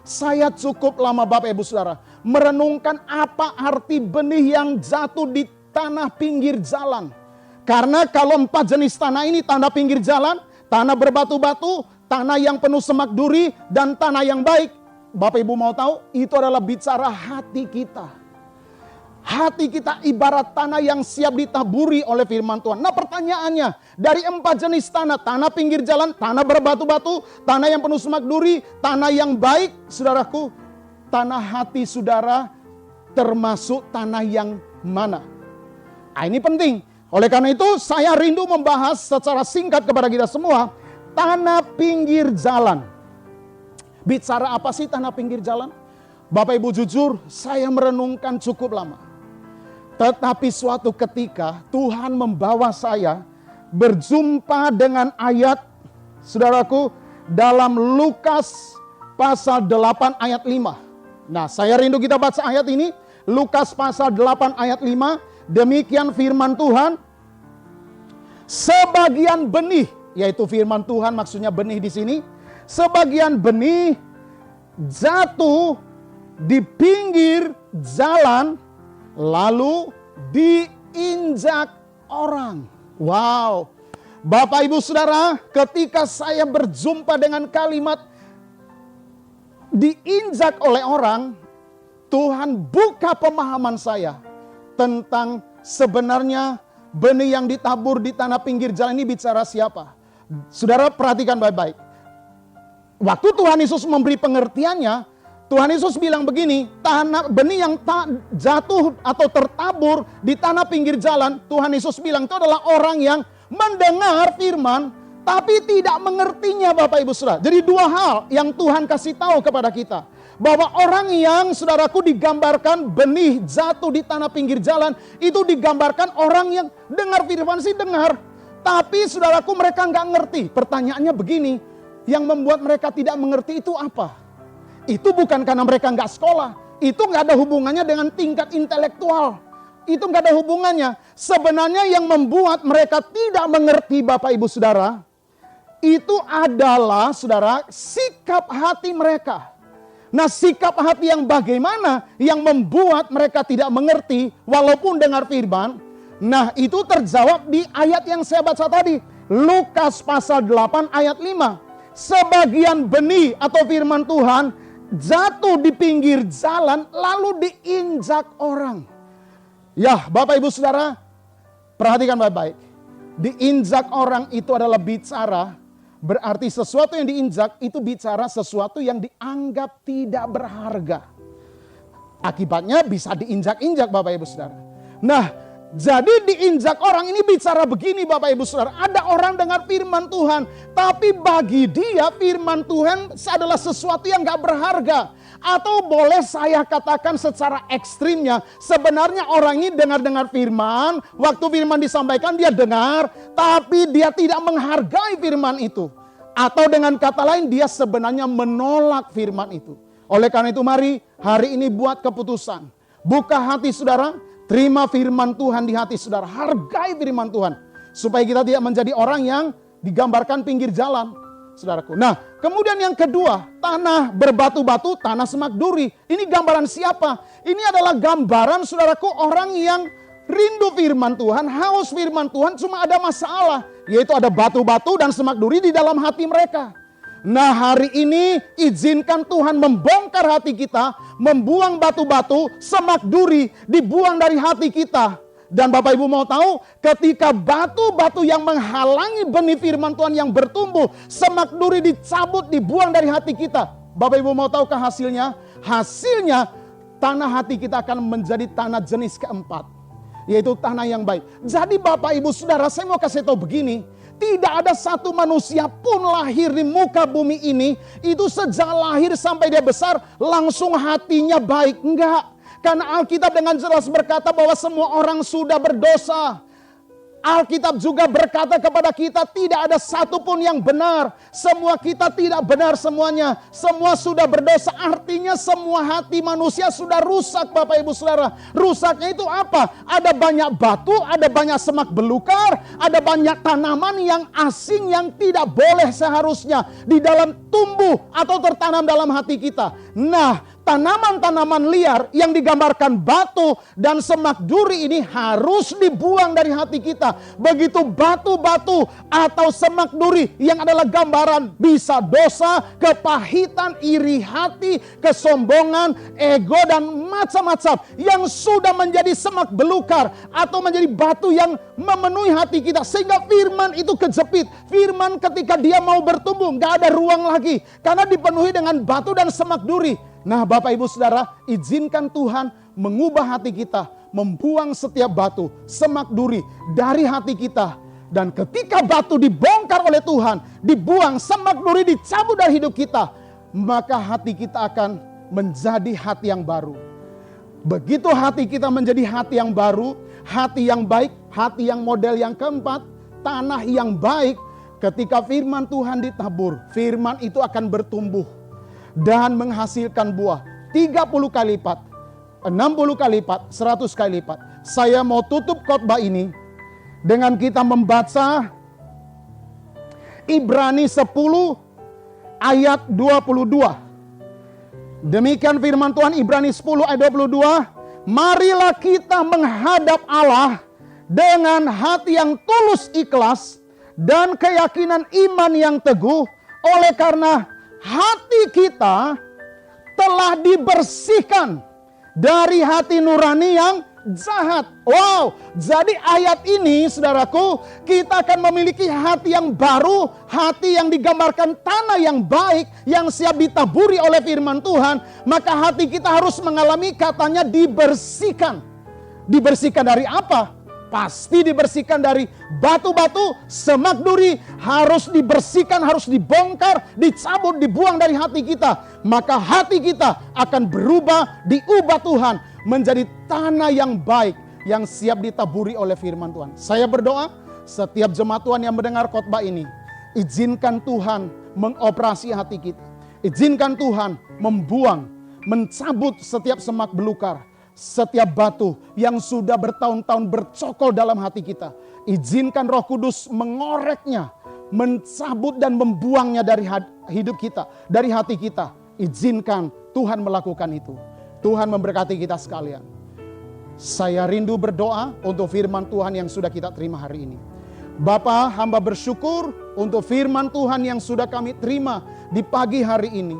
Saya cukup lama Bapak Ibu Saudara merenungkan apa arti benih yang jatuh di tanah pinggir jalan. Karena kalau 4 jenis tanah ini, tanah pinggir jalan, tanah berbatu-batu, tanah yang penuh semak duri, dan tanah yang baik. Bapak Ibu mau tahu, itu adalah bicara hati kita. Hati kita ibarat tanah yang siap ditaburi oleh firman Tuhan. Nah pertanyaannya, dari 4 jenis tanah, tanah pinggir jalan, tanah berbatu-batu, tanah yang penuh semak duri, tanah yang baik, saudaraku, tanah hati saudara termasuk tanah yang mana? Nah, ini penting. Oleh karena itu saya rindu membahas secara singkat kepada kita semua, tanah pinggir jalan. Bicara apa sih tanah pinggir jalan? Bapak Ibu jujur, saya merenungkan cukup lama. Tetapi suatu ketika Tuhan membawa saya berjumpa dengan ayat, saudaraku, dalam Lukas pasal 8 ayat 5. Nah, saya rindu kita baca ayat ini. Lukas pasal 8 ayat 5. Demikian firman Tuhan. Sebagian benih, yaitu firman Tuhan maksudnya benih di sini. Sebagian benih jatuh di pinggir jalan, lalu diinjak orang. Wow. Bapak Ibu Saudara, ketika saya berjumpa dengan kalimat diinjak oleh orang, Tuhan buka pemahaman saya tentang sebenarnya benih yang ditabur di tanah pinggir jalan ini bicara siapa. Saudara perhatikan baik-baik. Waktu Tuhan Yesus memberi pengertiannya, Tuhan Yesus bilang begini, benih yang jatuh atau tertabur di tanah pinggir jalan, Tuhan Yesus bilang itu adalah orang yang mendengar firman, tapi tidak mengertinya Bapak Ibu Saudara. Jadi dua hal yang Tuhan kasih tahu kepada kita. Bahwa orang yang saudaraku digambarkan benih jatuh di tanah pinggir jalan, itu digambarkan orang yang dengar firman sih dengar. Tapi saudaraku mereka nggak ngerti. Pertanyaannya begini, yang membuat mereka tidak mengerti itu apa? Itu bukan karena mereka nggak sekolah. Itu nggak ada hubungannya dengan tingkat intelektual. Itu nggak ada hubungannya. Sebenarnya yang membuat mereka tidak mengerti Bapak Ibu Saudara, itu adalah saudara sikap hati mereka. Nah, sikap hati yang bagaimana yang membuat mereka tidak mengerti walaupun dengar firman? Nah, itu terjawab di ayat yang saya baca tadi. Lukas pasal 8 ayat 5. Sebagian benih atau firman Tuhan jatuh di pinggir jalan lalu diinjak orang. Ya, Bapak Ibu Saudara, perhatikan baik-baik. Diinjak orang itu adalah bicara, berarti sesuatu yang diinjak itu bicara sesuatu yang dianggap tidak berharga. Akibatnya bisa diinjak-injak Bapak Ibu Saudara. Nah, jadi diinjak orang ini bicara begini Bapak Ibu Saudara. Ada orang dengar firman Tuhan, tapi bagi dia firman Tuhan adalah sesuatu yang gak berharga. Atau boleh saya katakan secara ekstrimnya, sebenarnya orang ini dengar-dengar firman, waktu firman disampaikan dia dengar, tapi dia tidak menghargai firman itu. Atau dengan kata lain dia sebenarnya menolak firman itu. Oleh karena itu mari hari ini buat keputusan. Buka hati saudara, terima firman Tuhan di hati saudara. Hargai firman Tuhan. Supaya kita tidak menjadi orang yang digambarkan pinggir jalan. Saudaraku. Nah, kemudian yang kedua, tanah berbatu-batu, tanah semak duri. Ini gambaran siapa? Ini adalah gambaran saudaraku orang yang rindu firman Tuhan, haus firman Tuhan, cuma ada masalah. Yaitu ada batu-batu dan semak duri di dalam hati mereka. Nah, hari ini izinkan Tuhan membongkar hati kita, membuang batu-batu, semak duri, dibuang dari hati kita. Dan Bapak Ibu mau tahu, ketika batu-batu yang menghalangi benih firman Tuhan yang bertumbuh, semak duri dicabut, dibuang dari hati kita. Bapak Ibu mau tahukah hasilnya? Hasilnya tanah hati kita akan menjadi tanah jenis keempat, yaitu tanah yang baik. Jadi Bapak Ibu Saudara, saya mau kasih tahu begini. Tidak ada satu manusia pun lahir di muka bumi ini, itu sejak lahir sampai dia besar, langsung hatinya baik. Enggak. Karena Alkitab dengan jelas berkata bahwa semua orang sudah berdosa. Alkitab juga berkata kepada kita tidak ada satupun yang benar. Semua kita tidak benar semuanya. Semua sudah berdosa. Artinya semua hati manusia sudah rusak Bapak Ibu Saudara. Rusaknya itu apa? Ada banyak batu, ada banyak semak belukar, ada banyak tanaman yang asing yang tidak boleh seharusnya di dalam tumbuh atau tertanam dalam hati kita. Nah, tanaman-tanaman liar yang digambarkan batu dan semak duri ini harus dibuang dari hati kita. Begitu batu-batu atau semak duri yang adalah gambaran bisa dosa, kepahitan, iri hati, kesombongan, ego dan macam-macam yang sudah menjadi semak belukar atau menjadi batu yang memenuhi hati kita. Sehingga firman itu kejepit. Firman ketika dia mau bertumbuh gak ada ruang lagi karena dipenuhi dengan batu dan semak duri. Nah Bapak Ibu Saudara, izinkan Tuhan mengubah hati kita, membuang setiap batu, semak duri dari hati kita. Dan ketika batu dibongkar oleh Tuhan, dibuang, semak duri dicabut dari hidup kita, maka hati kita akan menjadi hati yang baru. Begitu hati kita menjadi hati yang baru, hati yang baik, hati yang model yang keempat, tanah yang baik, ketika firman Tuhan ditabur, firman itu akan bertumbuh dan menghasilkan buah 30 kali lipat, 60 kali lipat, 100 kali lipat. Saya mau tutup khotbah ini dengan kita membaca Ibrani 10 ayat 22. Demikian firman Tuhan, Ibrani 10 ayat 22. Marilah kita menghadap Allah dengan hati yang tulus ikhlas dan keyakinan iman yang teguh, oleh karena hati kita telah dibersihkan dari hati nurani yang jahat. Wow, jadi ayat ini saudaraku, kita akan memiliki hati yang baru, hati yang digambarkan tanah yang baik, yang siap ditaburi oleh firman Tuhan. Maka hati kita harus mengalami katanya dibersihkan. Dibersihkan dari apa? Pasti dibersihkan dari batu-batu, semak duri, harus dibersihkan, harus dibongkar, dicabut, dibuang dari hati kita. Maka hati kita akan berubah, diubah Tuhan menjadi tanah yang baik, yang siap ditaburi oleh firman Tuhan. Saya berdoa, setiap jemaat Tuhan yang mendengar khotbah ini, izinkan Tuhan mengoperasi hati kita. Izinkan Tuhan membuang, mencabut setiap semak belukar, setiap batu yang sudah bertahun-tahun bercokol dalam hati kita. Izinkan Roh Kudus mengoreknya, mencabut dan membuangnya dari hidup kita, dari hati kita. Izinkan Tuhan melakukan itu. Tuhan memberkati kita sekalian. Saya rindu berdoa untuk firman Tuhan yang sudah kita terima hari ini. Bapa, hamba bersyukur untuk firman Tuhan yang sudah kami terima di pagi hari ini.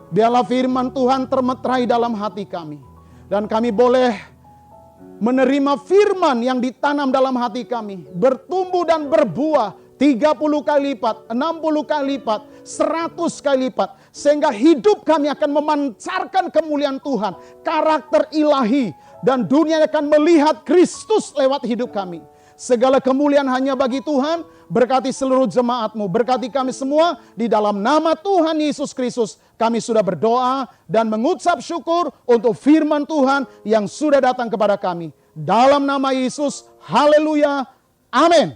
Biarlah firman Tuhan termeterai dalam hati kami. Dan kami boleh menerima firman yang ditanam dalam hati kami. Bertumbuh dan berbuah 30 kali lipat, 60 kali lipat, 100 kali lipat. Sehingga hidup kami akan memancarkan kemuliaan Tuhan. Karakter ilahi. Dan dunia akan melihat Kristus lewat hidup kami. Segala kemuliaan hanya bagi Tuhan. Berkati seluruh jemaat-Mu. Berkati kami semua. Di dalam nama Tuhan Yesus Kristus. Kami sudah berdoa dan mengucap syukur untuk firman Tuhan yang sudah datang kepada kami. Dalam nama Yesus. Haleluya. Amin.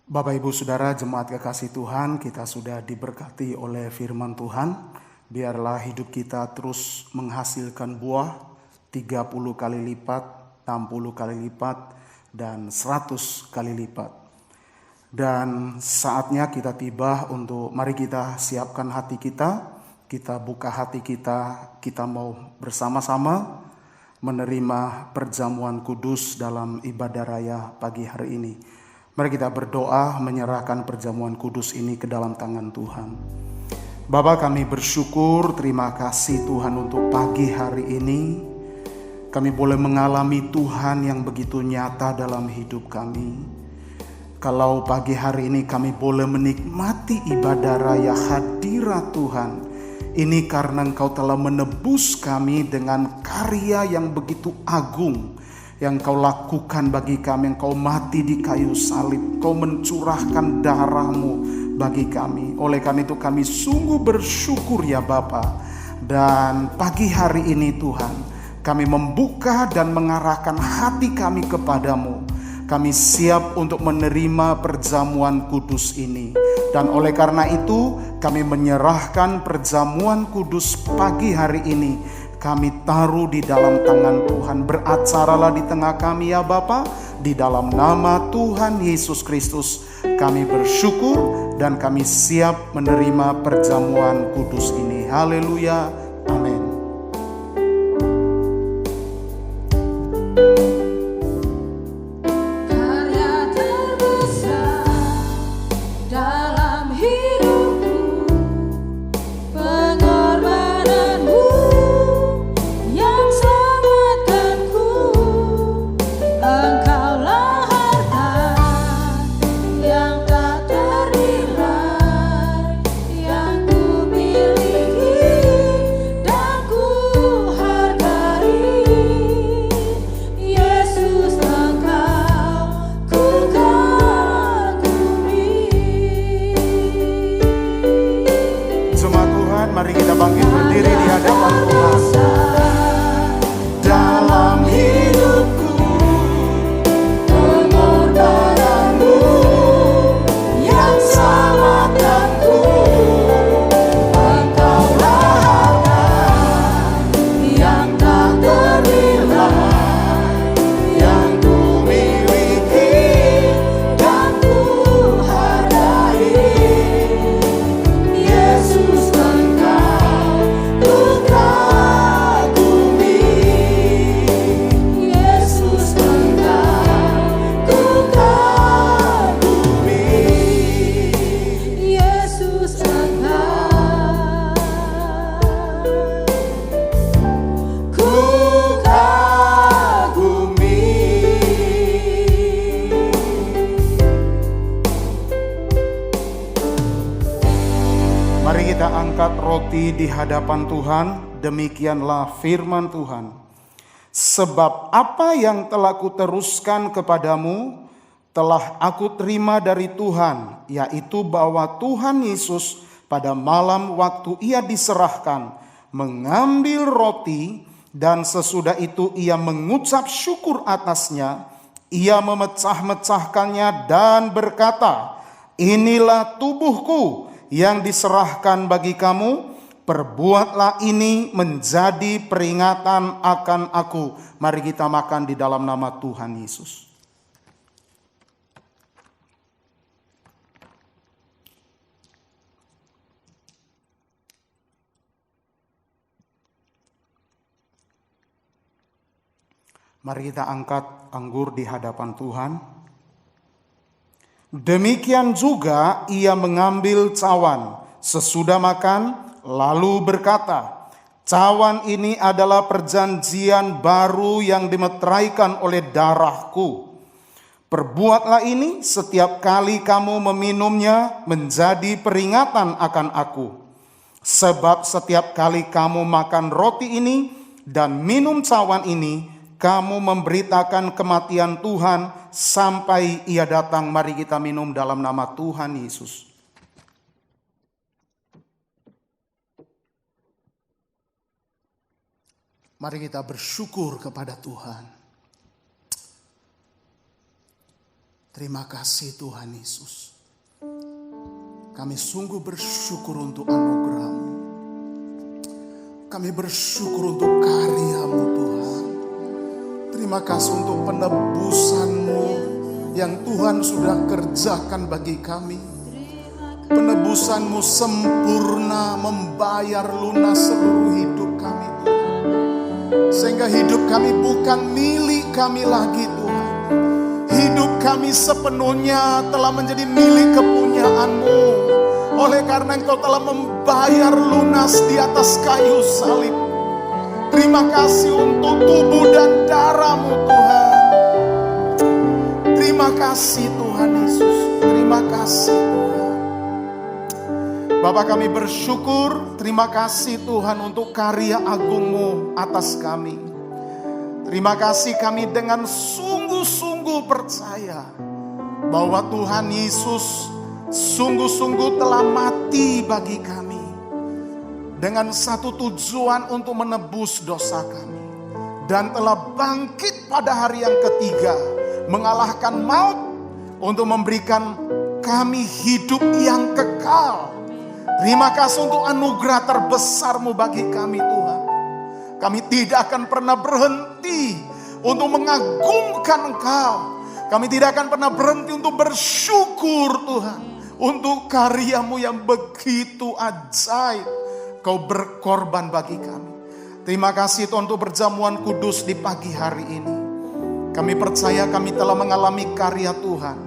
Bapak, Ibu, Saudara, jemaat kekasih Tuhan, kita sudah diberkati oleh firman Tuhan. Biarlah hidup kita terus menghasilkan buah 30 kali lipat, 60 kali lipat, dan 100 kali lipat. Dan saatnya kita tiba untuk mari kita siapkan hati kita, kita buka hati kita mau bersama-sama menerima perjamuan kudus dalam ibadah raya pagi hari ini. Mari kita berdoa menyerahkan perjamuan kudus ini ke dalam tangan Tuhan. Bapa, kami bersyukur, terima kasih Tuhan untuk pagi hari ini. Kami boleh mengalami Tuhan yang begitu nyata dalam hidup kami. Kalau pagi hari ini kami boleh menikmati ibadah raya hadirat Tuhan. Ini karena Engkau telah menebus kami dengan karya yang begitu agung. Yang Kau lakukan bagi kami, yang Kau mati di kayu salib, Kau mencurahkan darah-Mu bagi kami. Oleh karena itu kami sungguh bersyukur ya Bapa. Dan pagi hari ini Tuhan, kami membuka dan mengarahkan hati kami kepadamu. Kami siap untuk menerima perjamuan kudus ini. Dan oleh karena itu kami menyerahkan perjamuan kudus pagi hari ini. Kami taruh di dalam tangan Tuhan. Beracaralah di tengah kami ya Bapa. Di dalam nama Tuhan Yesus Kristus kami bersyukur dan kami siap menerima perjamuan kudus ini. Haleluya. Amin. Mari kita bangkit berdiri di hadapan Tuhan. Dalam hidupku pengorbananmu yang selamatkanku, Engkaulah harta yang tak ternilai yang ku miliki dan ku hargai. Yesus, Engkau Mari kita angkat roti di hadapan Tuhan. Demikianlah firman Tuhan. Sebab apa yang telah kuteruskan kepadamu telah aku terima dari Tuhan, yaitu bahwa Tuhan Yesus pada malam waktu ia diserahkan mengambil roti, dan sesudah itu ia mengucap syukur atasnya, ia memecah-mecahkannya dan berkata, inilah tubuhku yang diserahkan bagi kamu, perbuatlah ini menjadi peringatan akan aku. Mari kita makan di dalam nama Tuhan Yesus. Mari kita angkat anggur di hadapan Tuhan. Demikian juga ia mengambil cawan sesudah makan, lalu berkata, cawan ini adalah perjanjian baru yang dimeteraikan oleh darahku. Perbuatlah ini setiap kali kamu meminumnya menjadi peringatan akan aku. Sebab setiap kali kamu makan roti ini dan minum cawan ini, kamu memberitakan kematian Tuhan sampai ia datang. Mari kita minum dalam nama Tuhan Yesus. Mari kita bersyukur kepada Tuhan. Terima kasih Tuhan Yesus. Kami sungguh bersyukur untuk anugerah-Mu. Kami bersyukur untuk karya-Mu Tuhan. Terima kasih untuk penebusan-Mu yang Tuhan sudah kerjakan bagi kami. Penebusan-Mu sempurna, membayar lunas seluruh hidup kami Tuhan. Sehingga hidup kami bukan milik kami lagi Tuhan. Hidup kami sepenuhnya telah menjadi milik kepunyaan-Mu. Oleh karena Engkau telah membayar lunas di atas kayu salib. Terima kasih untuk tubuh dan darah-Mu Tuhan. Terima kasih Tuhan Yesus. Terima kasih Tuhan. Bapa kami bersyukur. Terima kasih Tuhan untuk karya agung-Mu atas kami. Terima kasih kami dengan sungguh-sungguh percaya bahwa Tuhan Yesus sungguh-sungguh telah mati bagi kami. Dengan satu tujuan untuk menebus dosa kami. Dan telah bangkit pada hari yang ketiga. Mengalahkan maut. Untuk memberikan kami hidup yang kekal. Terima kasih untuk anugerah terbesar-Mu bagi kami Tuhan. Kami tidak akan pernah berhenti untuk mengagungkan Engkau. Kami tidak akan pernah berhenti untuk bersyukur Tuhan. Untuk karya-Mu yang begitu ajaib. Kau berkorban bagi kami. Terima kasih Tuhan untuk perjamuan kudus di pagi hari ini. Kami percaya kami telah mengalami karya Tuhan.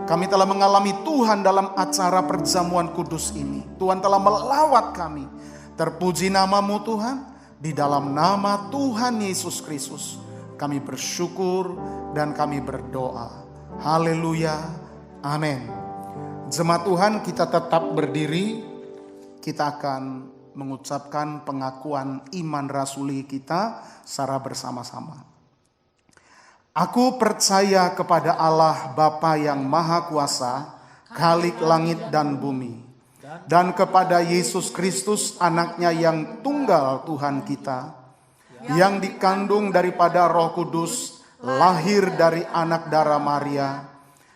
Kami telah mengalami Tuhan dalam acara perjamuan kudus ini. Tuhan telah melawat kami. Terpuji nama-Mu Tuhan. Di dalam nama Tuhan Yesus Kristus. Kami bersyukur dan kami berdoa. Haleluya. Amin. Jemaat Tuhan, kita tetap berdiri. Kita akan mengucapkan pengakuan iman rasuli kita secara bersama-sama. Aku percaya kepada Allah Bapa yang Maha Kuasa, Khalik langit dan bumi, dan kepada Yesus Kristus anaknya yang tunggal Tuhan kita, yang dikandung daripada Roh Kudus, lahir dari anak darah Maria,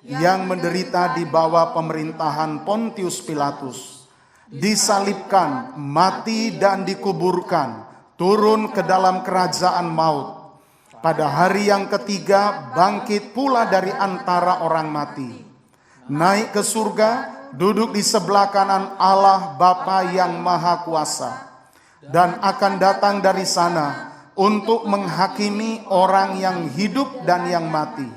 yang menderita di bawah pemerintahan Pontius Pilatus, disalibkan, mati dan dikuburkan, turun ke dalam kerajaan maut. Pada hari yang ketiga bangkit pula dari antara orang mati. Naik ke surga, duduk di sebelah kanan Allah Bapa yang Maha Kuasa. Dan akan datang dari sana untuk menghakimi orang yang hidup dan yang mati.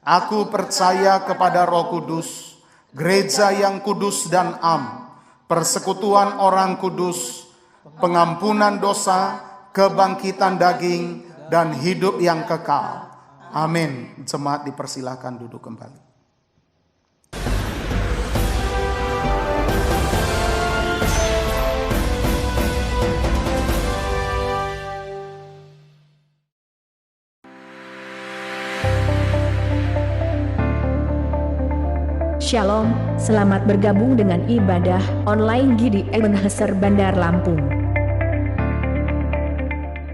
Aku percaya kepada Roh Kudus, gereja yang kudus dan am, persekutuan orang kudus, pengampunan dosa, kebangkitan daging, dan hidup yang kekal. Amin. Jemaat dipersilakan duduk kembali. Shalom, selamat bergabung dengan ibadah online GIDI Ebenezer Bandar Lampung.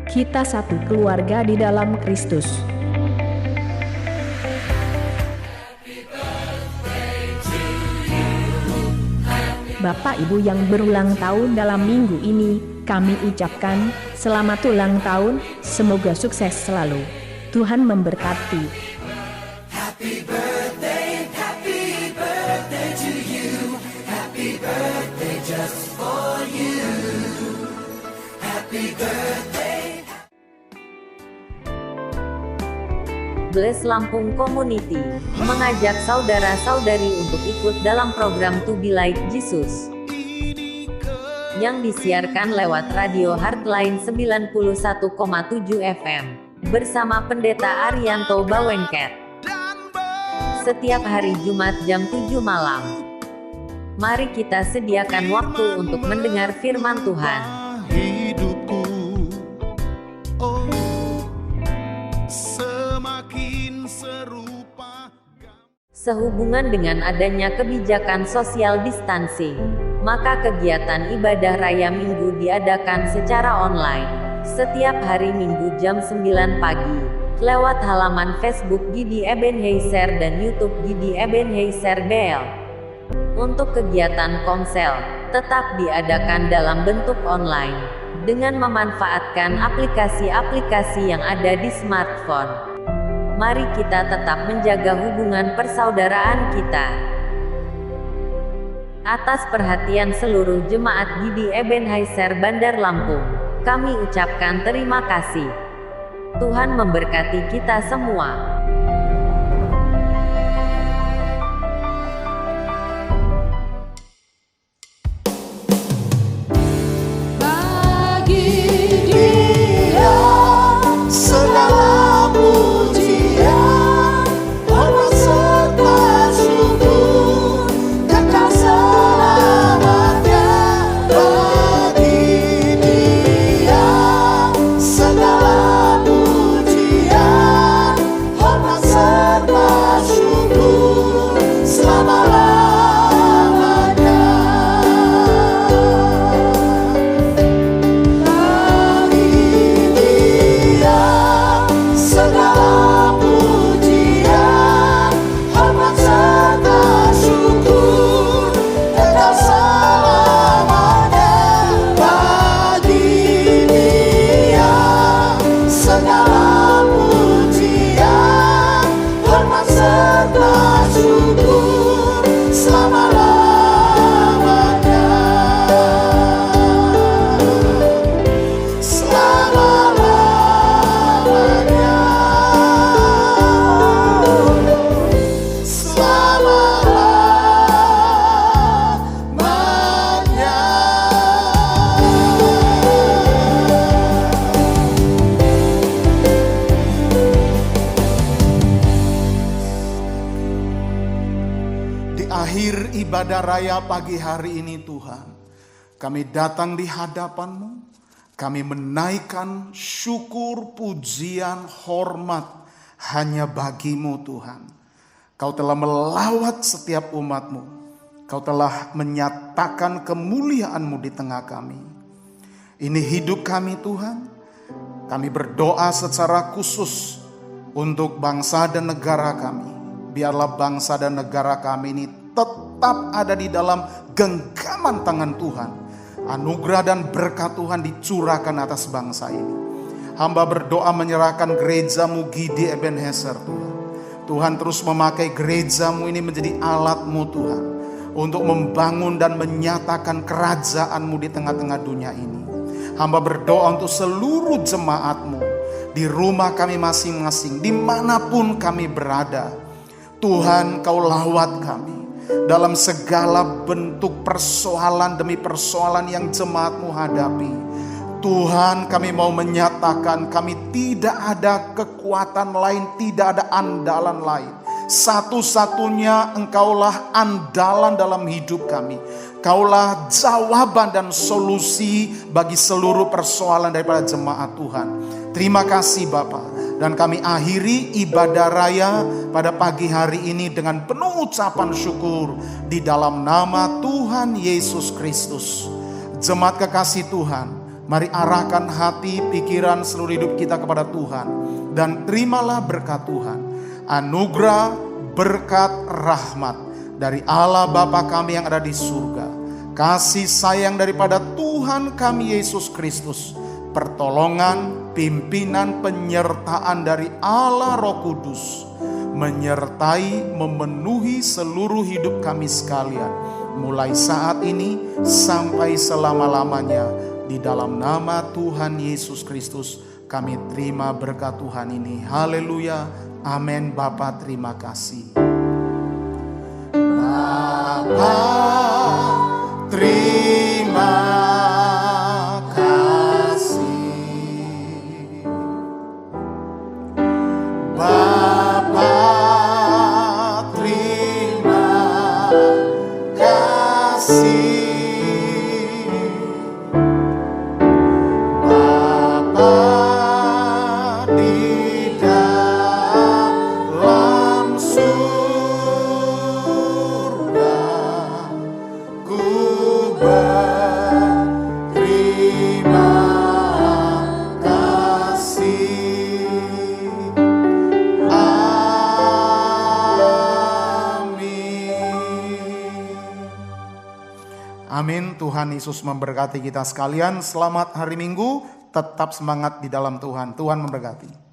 Kita satu keluarga di dalam Kristus. Bapak Ibu yang berulang tahun dalam minggu ini, kami ucapkan selamat ulang tahun, semoga sukses selalu. Tuhan memberkati. Happy birthday to you. Happy birthday just for you. Happy birthday. Bless Lampung Community mengajak saudara-saudari untuk ikut dalam program To Be Like Jesus yang disiarkan lewat Radio Heartline 91,7 FM bersama Pendeta Arianto Bawengket setiap hari Jumat jam 7 malam. Mari kita sediakan waktu untuk mendengar firman Tuhan. Hidupku, oh, semakin serupa. Sehubungan dengan adanya kebijakan social distancing, maka kegiatan ibadah raya Minggu diadakan secara online setiap hari Minggu jam 9 pagi lewat halaman Facebook GIDI Ebenezer dan YouTube GIDI Ebenezer BL. Untuk kegiatan komsel tetap diadakan dalam bentuk online dengan memanfaatkan aplikasi-aplikasi yang ada di smartphone. Mari kita tetap menjaga hubungan persaudaraan kita. Atas perhatian seluruh jemaat GIDI Ebenezer Bandar Lampung, kami ucapkan terima kasih. Tuhan memberkati kita semua. Segala pujian, hormat serta syukur, kekal selamanya bagi Dia. Segala pujian, hormat serta syukur, selama-lamanya bagi Dia. Segala pujian, hormat serta syukur, kekal selamanya bagi Dia. Segala pujian, hormat serta syukur, selama-lamanya. Selama-lamanya. Di akhir ibadah raya pagi hari ini Tuhan, kami datang di hadapan-Mu, kami menaikkan syukur, pujian, hormat hanya bagi-Mu Tuhan. Kau telah melawat setiap umat-Mu, Kau telah menyatakan kemuliaan-Mu di tengah kami. Ini hidup kami Tuhan, kami berdoa secara khusus untuk bangsa dan negara kami. Biarlah bangsa dan negara kami ini tetap ada di dalam genggaman tangan Tuhan. Anugerah dan berkat Tuhan dicurahkan atas bangsa ini. Hamba berdoa menyerahkan gereja-Mu GIDI Ebenezer Tuhan. Tuhan terus memakai gereja-Mu ini menjadi alat-Mu Tuhan, untuk membangun dan menyatakan kerajaan-Mu di tengah-tengah dunia ini. Hamba berdoa untuk seluruh jemaat-Mu di rumah kami masing-masing, dimanapun kami berada. Tuhan, Kau lawat kami dalam segala bentuk persoalan demi persoalan yang jemaat-Mu hadapi. Tuhan, kami mau menyatakan kami tidak ada kekuatan lain, tidak ada andalan lain. Satu-satunya Engkaulah andalan dalam hidup kami. Kaulah jawaban dan solusi bagi seluruh persoalan daripada jemaat Tuhan. Terima kasih Bapa. Dan kami akhiri ibadah raya pada pagi hari ini dengan penuh ucapan syukur di dalam nama Tuhan Yesus Kristus. Jemaat kekasih Tuhan, mari arahkan hati, pikiran, seluruh hidup kita kepada Tuhan. Dan terimalah berkat Tuhan. Anugerah, berkat, rahmat dari Allah Bapa kami yang ada di surga. Kasih sayang daripada Tuhan kami Yesus Kristus. Pertolongan, pimpinan, penyertaan dari Allah Roh Kudus. Menyertai, memenuhi seluruh hidup kami sekalian. Mulai saat ini sampai selama-lamanya. Di dalam nama Tuhan Yesus Kristus kami terima berkat Tuhan ini. Haleluya. Amin. Bapa terima kasih. Bapa terima kasih. Bapa terima kasih. Amin. Tuhan Yesus memberkati kita sekalian. Selamat hari Minggu. Tetap semangat di dalam Tuhan. Tuhan memberkati.